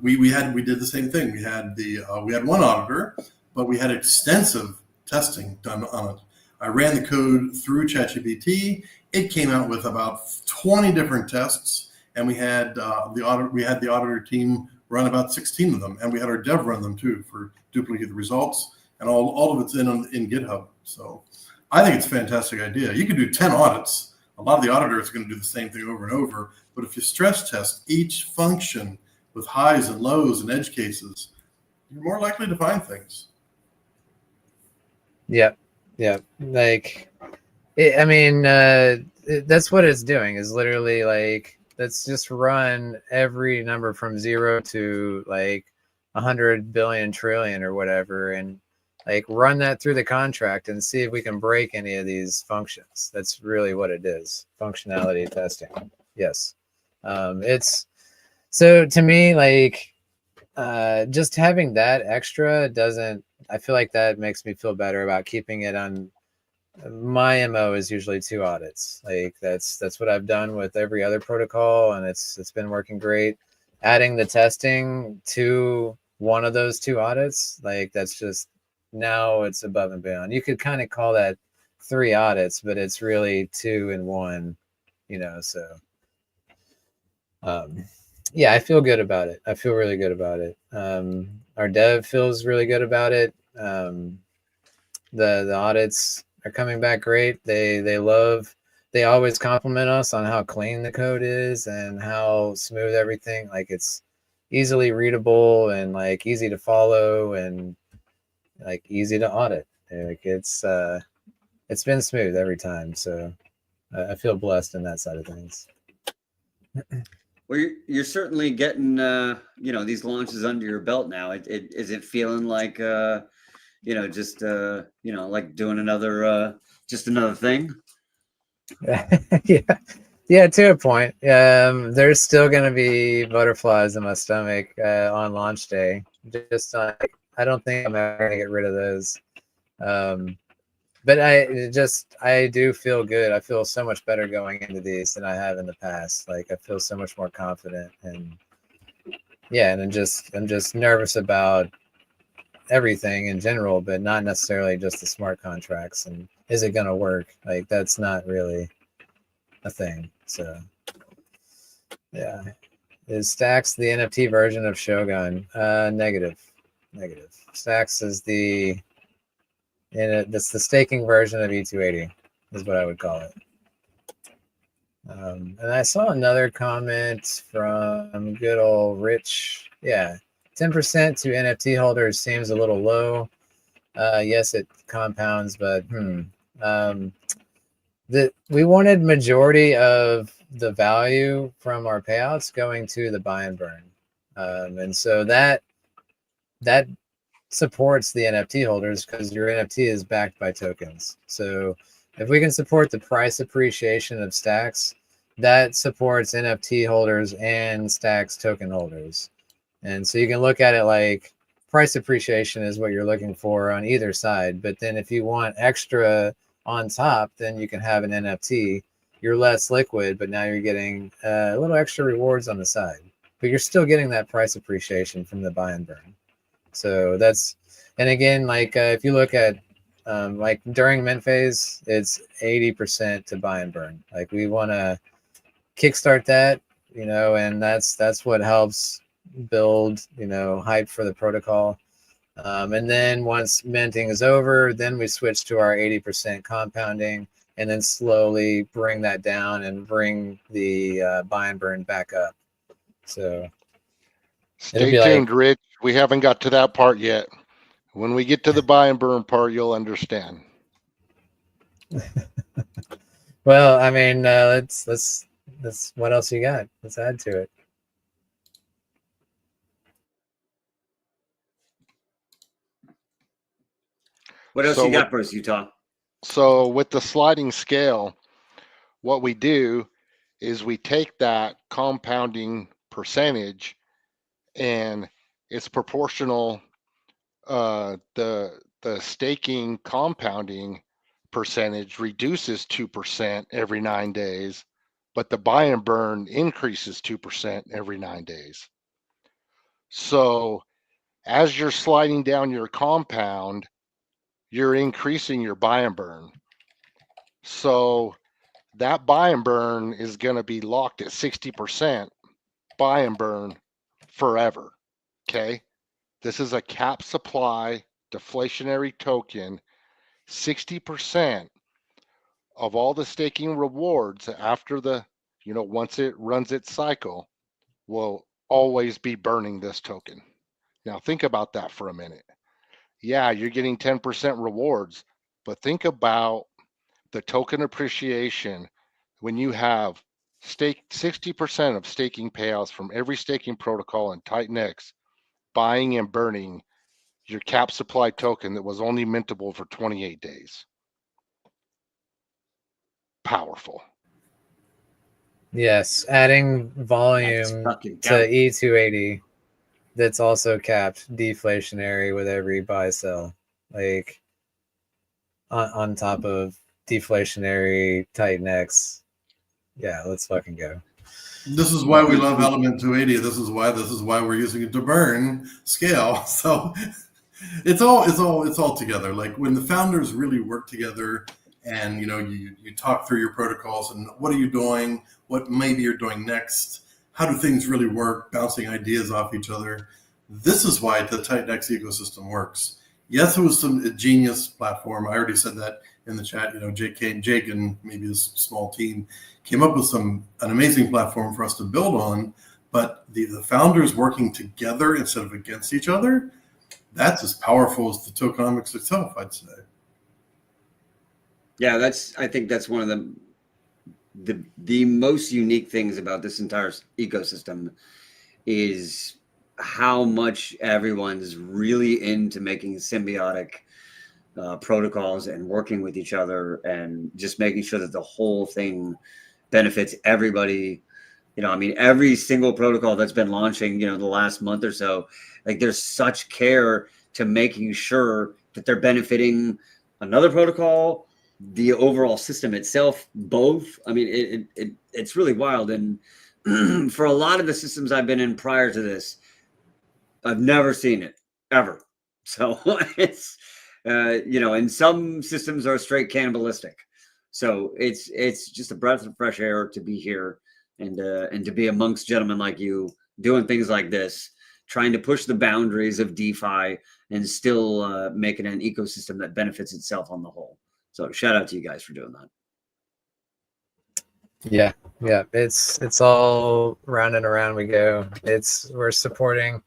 We did the same thing. We had one auditor, but we had extensive testing done on it. I ran the code through ChatGPT. It came out with about 20 different tests, and we had the auditor team run about 16 of them, and we had our dev run them too for duplicate results, and all of it's in GitHub. So I think it's a fantastic idea. You can do 10 audits. A lot of the auditors are going to do the same thing over and over, but if you stress test each function with highs and lows and edge cases, you're more likely to find things. Yep. Like, that's what it's doing, is literally like, let's just run every number from 0 to like 100 billion trillion or whatever, and like run that through the contract and see if we can break any of these functions. That's really what it is. Functionality testing. Yes. It's so, to me, like, just having that extra I feel like that makes me feel better about keeping it on. My MO is usually 2 audits. Like that's what I've done with every other protocol, and it's been working great. Adding the testing to one of those 2 audits, like that's just, now it's above and beyond. You could kind of call that 3 audits, but it's really 2 in 1, so yeah, I feel good about it. I feel really good about it. Our dev feels really good about it. The audits are coming back great. They always compliment us on how clean the code is and how smooth everything. Like, it's easily readable and like easy to follow and like easy to audit. Like, it's been smooth every time. So I feel blessed in that side of things. Well, you're certainly getting these launches under your belt now. Is it feeling like just like doing another thing? Yeah, to a point. There's still gonna be butterflies in my stomach on launch day. Just I don't think I'm ever gonna get rid of those. But I do feel good. I feel so much better going into these than I have in the past. Like, I feel so much more confident, and I'm just nervous about everything in general, but not necessarily just the smart contracts. And is it going to work? Like, that's not really a thing. So yeah. Is Stax the NFT version of Shogun? Negative. Stax is that's the staking version of E280 is what I would call it. And I saw another comment from good old Rich. Yeah, 10% to NFT holders seems a little low. Yes, it compounds, but we wanted majority of the value from our payouts going to the buy and burn, and so that supports the NFT holders, because your NFT is backed by tokens. So if we can support the price appreciation of Stax, that supports NFT holders and Stax token holders. And so you can look at it like price appreciation is what you're looking for on either side. But then if you want extra on top, then you can have an NFT. You're less liquid, but now you're getting a little extra rewards on the side. But you're still getting that price appreciation from the buy and burn. So and again, like if you look at like during mint phase, it's 80% to buy and burn. Like, we want to kickstart that, and that's what helps build, hype for the protocol. And then once minting is over, then we switch to our 80% compounding, and then slowly bring that down and bring the buy and burn back up. So it'll Stay be tuned, like, Rich. We haven't got to that part yet. When we get to the buy and burn part, you'll understand. well, I mean, let's what else you got? Let's add to it. What else So you got for us, Utah? So with the sliding scale, what we do is we take that compounding percentage and it's proportional. The staking compounding percentage reduces 2% every 9 days, but the buy and burn increases 2% every 9 days. So as you're sliding down your compound, you're increasing your buy and burn. So that buy and burn is going to be locked at 60% buy and burn forever. Okay. This is a cap supply deflationary token. 60% of all the staking rewards after once it runs its cycle will always be burning this token. Now think about that for a minute. Yeah, you're getting 10% rewards, but think about the token appreciation when you have 60% of staking payouts from every staking protocol in Titanx buying and burning your cap supply token that was only mintable for 28 days. Powerful. Yes, adding volume fucking to dope. E280 that's also capped deflationary with every buy sell, like on top of deflationary Titanx. Yeah, let's fucking go. This is why we love Element 280. This is why we're using it to burn scale. So it's all together. Like when the founders really work together, and you talk through your protocols and what are you doing, what maybe you're doing next, how do things really work, bouncing ideas off each other. This is why the Titanx ecosystem works. Yes, it was a genius platform. I already said that in the chat. Jake and maybe his small team came up with an amazing platform for us to build on. But the founders working together instead of against each other, that's as powerful as the tokenomics itself, I'd say. Yeah, I think that's one of the most unique things about this entire ecosystem is how much everyone's really into making symbiotic protocols and working with each other and just making sure that the whole thing benefits everybody. I mean, every single protocol that's been launching, the last month or so, like there's such care to making sure that they're benefiting another protocol, the overall system itself, both. I mean, it's really wild. And for a lot of the systems I've been in prior to this, I've never seen it ever. So it's, and some systems are straight cannibalistic. So it's just a breath of fresh air to be here and to be amongst gentlemen like you doing things like this, trying to push the boundaries of DeFi and still making an ecosystem that benefits itself on the whole. So shout out to you guys for doing that. Yeah, it's all round and around we go. We're supporting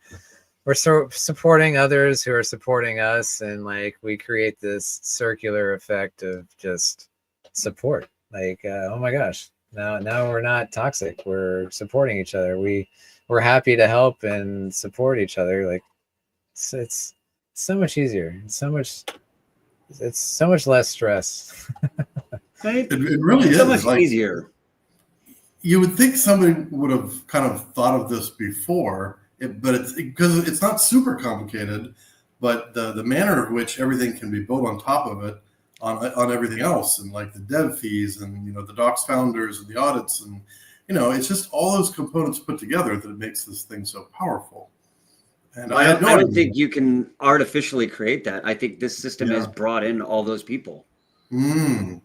others who are supporting us, and like we create this circular effect of just support. Like, oh my gosh, now we're not toxic. We're supporting each other. We're happy to help and support each other. Like, it's so much easier. It's so much less stress. Right? It really is so much like, easier. You would think somebody would have kind of thought of this before, but it's because it's not super complicated, but the manner of which everything can be built on top of it, on everything else, and like the dev fees and the docs founders and the audits, and it's just all those components put together that it makes this thing so powerful. And I don't think you can artificially create that. I think this system has brought in all those people. That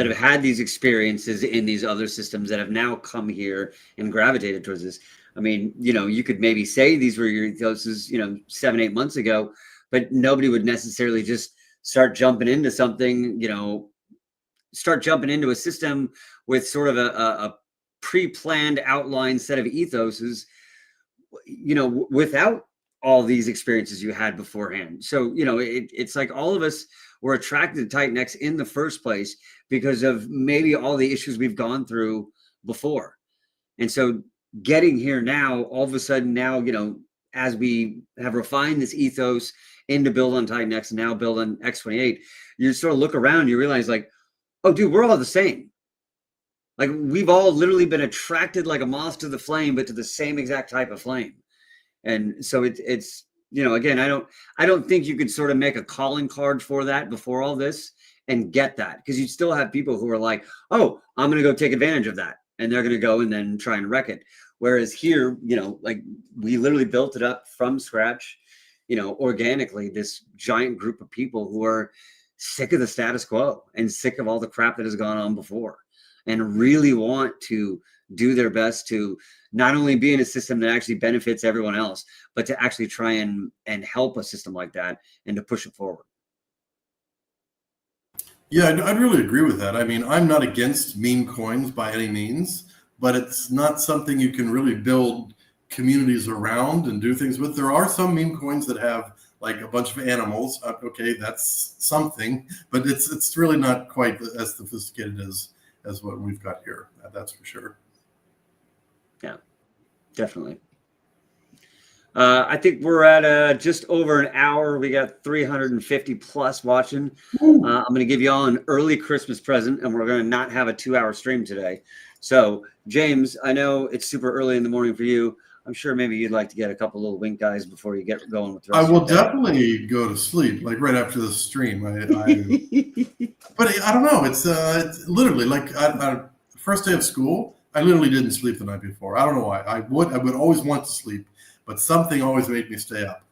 have had these experiences in these other systems that have now come here and gravitated towards this. I mean, you could maybe say these were your ethoses, 7-8 months ago, but nobody would necessarily just start jumping into something, start jumping into a system with sort of a pre-planned outline set of ethoses, you know, without all these experiences you had beforehand. So, you know, it's like all of us were attracted to Titanx in the first place because of maybe all the issues we've gone through before. And so getting here now, all of a sudden now, you know, as we have refined this ethos into build on Titanx and now build on X28, you sort of look around, you realize like, oh, dude, we're all the same. Like we've all literally been attracted like a moth to the flame, but to the same exact type of flame. And so it's, you know, again, I don't think you could sort of make a calling card for that before all this and get that, because you still have people who are like, oh, I'm going to go take advantage of that. And they're going to go and then try and wreck it. Whereas here, you know, like we literally built it up from scratch, you know, organically, this giant group of people who are sick of the status quo and sick of all the crap that has gone on before and really want to do their best to not only be in a system that actually benefits everyone else, but to actually try and help a system like that and to push it forward. Yeah, I'd really agree with that. I mean, I'm not against meme coins by any means, but it's not something you can really build communities around and do things with. There are some meme coins that have like a bunch of animals. Okay, that's something, but it's really not quite as sophisticated as what we've got here. That's for sure. Yeah, definitely. I think we're at just over an hour. We got 350 plus watching. I'm going to give you all an early Christmas present, and we're going to not have a 2-hour stream today. So, James, I know it's super early in the morning for you. I'm sure maybe you'd like to get a couple little wink guys before you get going with the rest I will of your day. definitely go to sleep, like right after the stream. But I don't know. It's literally like the first day of school, I literally didn't sleep the night before. I don't know why. I would always want to sleep, but something always made me stay up.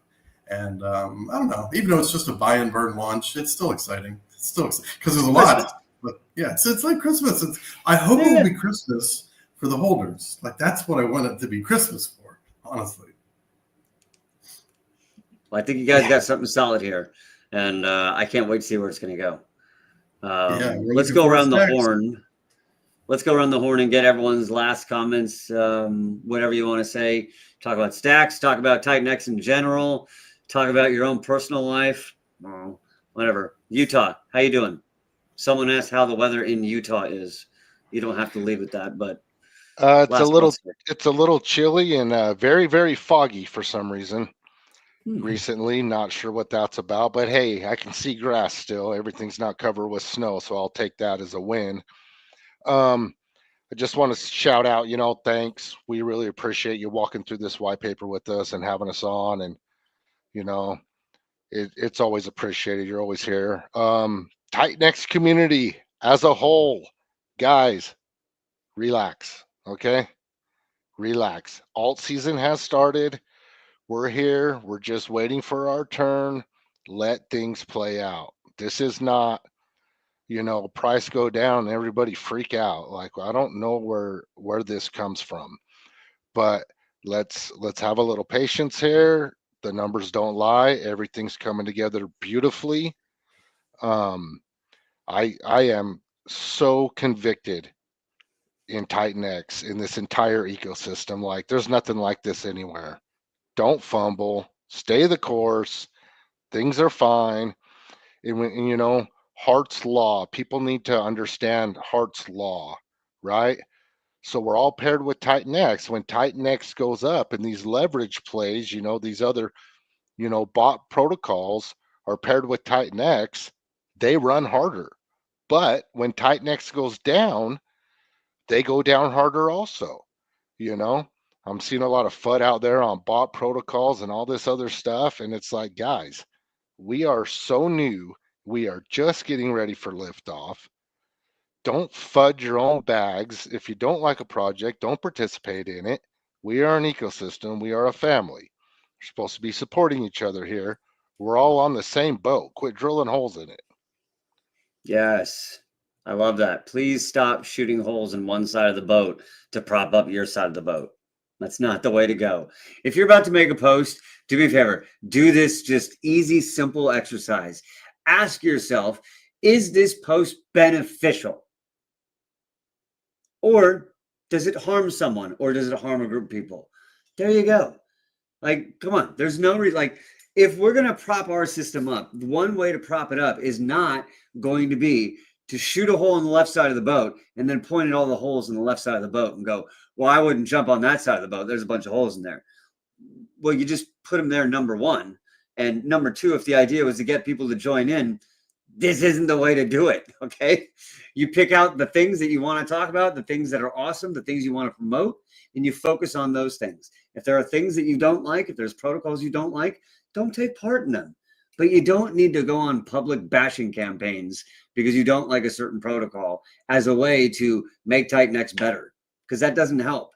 And I don't know. Even though it's just a buy and burn lunch, it's still exciting. It's still because there's a lot. But yeah, it's like Christmas. I hope it will be Christmas for the holders. Like that's what I want it to be Christmas for, honestly. Well, I think you guys got something solid here, and I can't wait to see where it's going to go. Let's go around the horn. Let's go around the horn and get everyone's last comments, whatever you want to say. Talk about Stax, talk about Titanx in general, talk about your own personal life, whatever. Utah, how you doing? Someone asked how the weather in Utah is. You don't have to leave with that, but it's a little chilly and very, very foggy for some reason. Recently, not sure what that's about, but hey, I can see grass still. Everything's not covered with snow, so I'll take that as a win. I just want to shout out, you know, thanks. We really appreciate you walking through this white paper with us and having us on, and you know, it's always appreciated. You're always here. Titanx community as a whole, guys, relax, okay? Relax. Alt season has started. We're here. We're just waiting for our turn. Let things play out. This is not, you know, price go down and everybody freak out. Like I don't know where this comes from, but let's have a little patience here. The numbers don't lie. Everything's coming together beautifully. I am so convicted in Titanx in this entire ecosystem. Like there's nothing like this anywhere. Don't fumble. Stay the course. Things are fine. And you know, Hart's law. People need to understand Hart's law, right? So we're all paired with Titanx. When Titanx goes up and these leverage plays, you know, these other, you know, bot protocols are paired with Titanx, they run harder. But when Titanx goes down, they go down harder also. You know, I'm seeing a lot of FUD out there on bot protocols and all this other stuff. And it's like, guys, we are so new. We are just getting ready for liftoff. Don't fudge your own bags. If you don't like a project, don't participate in it. We are an ecosystem. We are a family. We're supposed to be supporting each other here. We're all on the same boat. Quit drilling holes in it. Yes, I love that. Please stop shooting holes in one side of the boat to prop up your side of the boat. That's not the way to go. If you're about to make a post, do me a favor. Do this just easy, simple exercise. Ask yourself, Is this post beneficial? Or does it harm someone? Or does it harm a group of people? There you go. Like, come on. There's no reason. Like, if we're going to prop our system up, one way to prop it up is not going to be to shoot a hole in the left side of the boat and then point at all the holes in the left side of the boat and go, well, I wouldn't jump on that side of the boat. There's a bunch of holes in there. Well, you just put them there, number one. And number two, if the idea was to get people to join in, this isn't the way to do it, okay? You pick out the things that you want to talk about, the things that are awesome, the things you want to promote, and you focus on those things. If there are things that you don't like, if there's protocols you don't like, don't take part in them. But you don't need to go on public bashing campaigns because you don't like a certain protocol as a way to make Titanx better, because that doesn't help.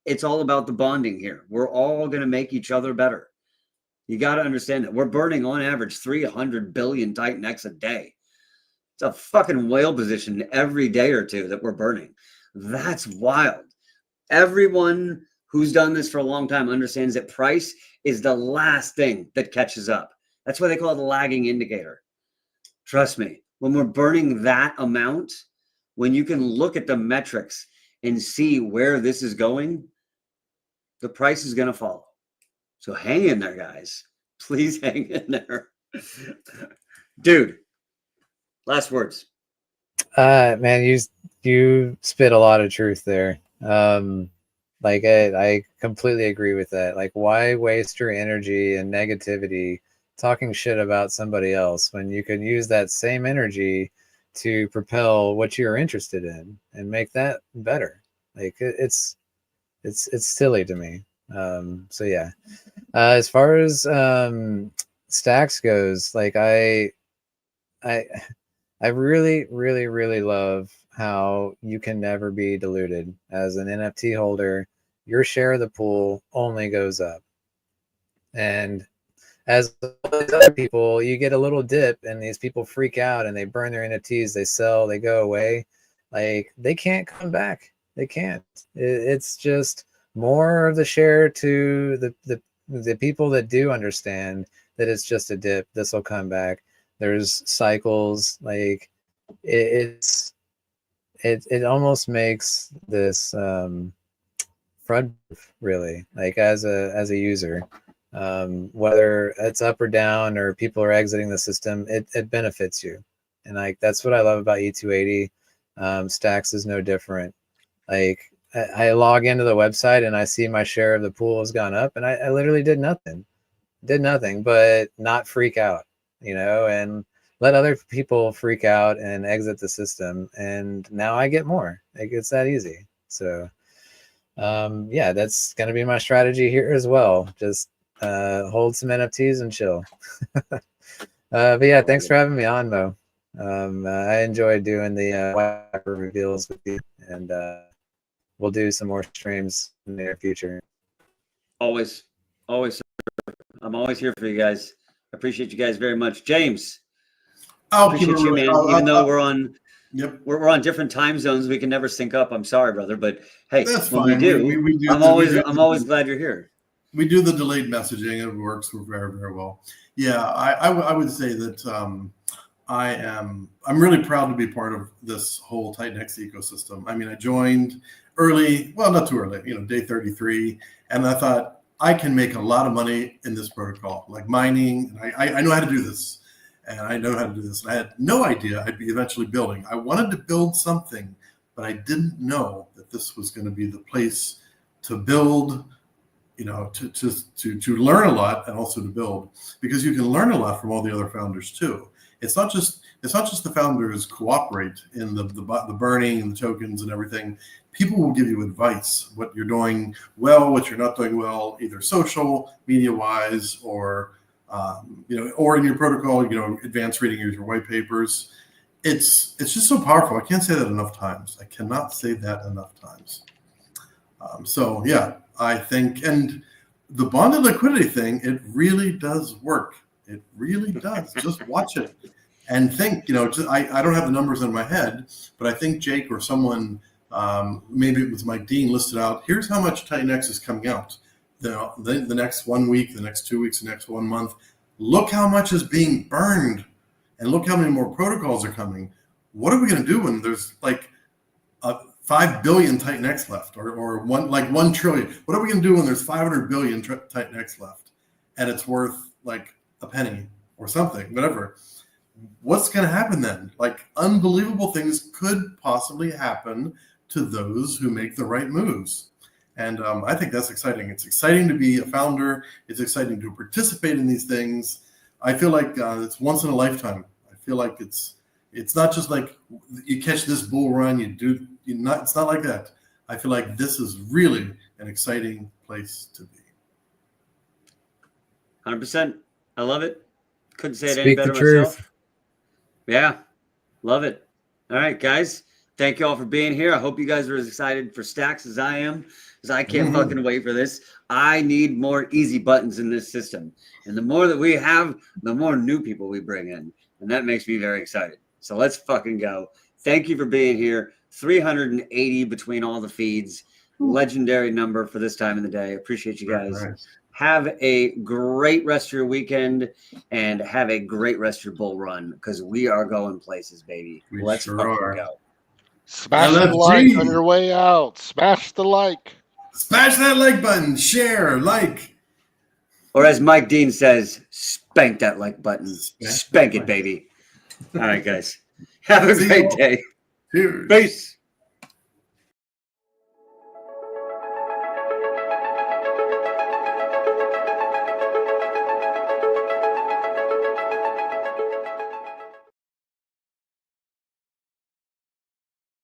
It's all about the bonding here. We're all going to make each other better. You got to understand that we're burning on average 300 billion Titanx a day. It's a fucking whale position every day or two that we're burning. That's wild. Everyone who's done this for a long time understands that price is the last thing that catches up. That's why they call it a lagging indicator. Trust me, when we're burning that amount, when you can look at the metrics and see where this is going, the price is going to follow. So hang in there, guys. Please hang in there. Dude, last words. Man, you spit a lot of truth there. Like I completely agree with that. Like, why waste your energy and negativity talking shit about somebody else when you could use that same energy to propel what you're interested in and make that better? Like, it's silly to me. So yeah. As far as Stax goes, like I really, really, really love how you can never be diluted. As an NFT holder, your share of the pool only goes up. And as other people, you get a little dip and these people freak out and they burn their NFTs, they sell, they go away. Like, they can't come back. They can't. It's just more of the share to the people that do understand that it's just a dip. This will come back. There's cycles. Like, it almost makes this fraud, really, like as a user, whether it's up or down or people are exiting the system, it benefits you. And like, that's what I love about E280. Stax is no different. Like, I log into the website and I see my share of the pool has gone up, and I literally did nothing but not freak out, and let other people freak out and exit the system. And now I get more. Like, it's that easy. So yeah, that's going to be my strategy here as well. Just hold some NFTs and chill. But yeah, thanks for having me on, Mo. I enjoyed doing the Whitepaper reveals with you, and we'll do some more streams in the near future. Always. I'm always here for you guys. I appreciate you guys very much. James, appreciate you, man. Even though we're on we're on different time zones, we can never sync up. I'm sorry, brother, but hey, that's when fine. we do, I'm always glad you're here. We do the delayed messaging. It works very, very well. Yeah, I would say that I'm really proud to be part of this whole Titanx ecosystem. I mean, I joined early, well, not too early, day 33, and I thought, I can make a lot of money in this protocol, like mining. I know how to do this, and I know how to do this. And I had no idea I'd be eventually building. I wanted to build something, but I didn't know that this was going to be the place to build, to learn a lot and also to build, because you can learn a lot from all the other founders too. It's not just the founders cooperate in the burning and the tokens and everything. People will give you advice, what you're doing well, what you're not doing well, either social, media-wise, or or in your protocol, advanced reading of your white papers. It's just so powerful. I can't say that enough times. I cannot say that enough times. So yeah, I think, and the bonded liquidity thing, it really does work. It really does. Just watch it and think, I don't have the numbers in my head, but I think Jake or someone, maybe it was Mike Dean, listed out, here's how much Titanx is coming out the next 1 week, the next 2 weeks, the next 1 month. Look how much is being burned. and look how many more protocols are coming. What are we going to do when there's like 5 billion Titanx left, or 1 trillion? What are we going to do when there's 500 billion Titanx left, and it's worth like a penny or something, whatever? What's going to happen then? Like, unbelievable things could possibly happen to those who make the right moves. And I think that's exciting. It's exciting to be a founder. It's exciting to participate in these things. I feel like it's once in a lifetime. I feel like it's not just like you catch this bull run, it's not like that. I feel like this is really an exciting place to be. 100%. I love it. Couldn't say it any Speak better the truth. myself. Yeah, love it. All right, guys. Thank you all for being here. I hope you guys are as excited for Stax as I am, because I can't fucking wait for this. I need more easy buttons in this system. And the more that we have, the more new people we bring in. And that makes me very excited. So let's fucking go. Thank you for being here. 380 between all the feeds. Legendary number for this time of the day. Appreciate you guys. Nice. Have a great rest of your weekend, and have a great rest of your bull run, because we are going places, baby. Let's sure fucking are. go. Smash the LFG. like on your way out. Smash the like. Smash that like button. Share, like. Or as Mike Dean says, spank that like button. Spank it, baby. All right, guys. Have a See great y'all. day. Cheers. Peace.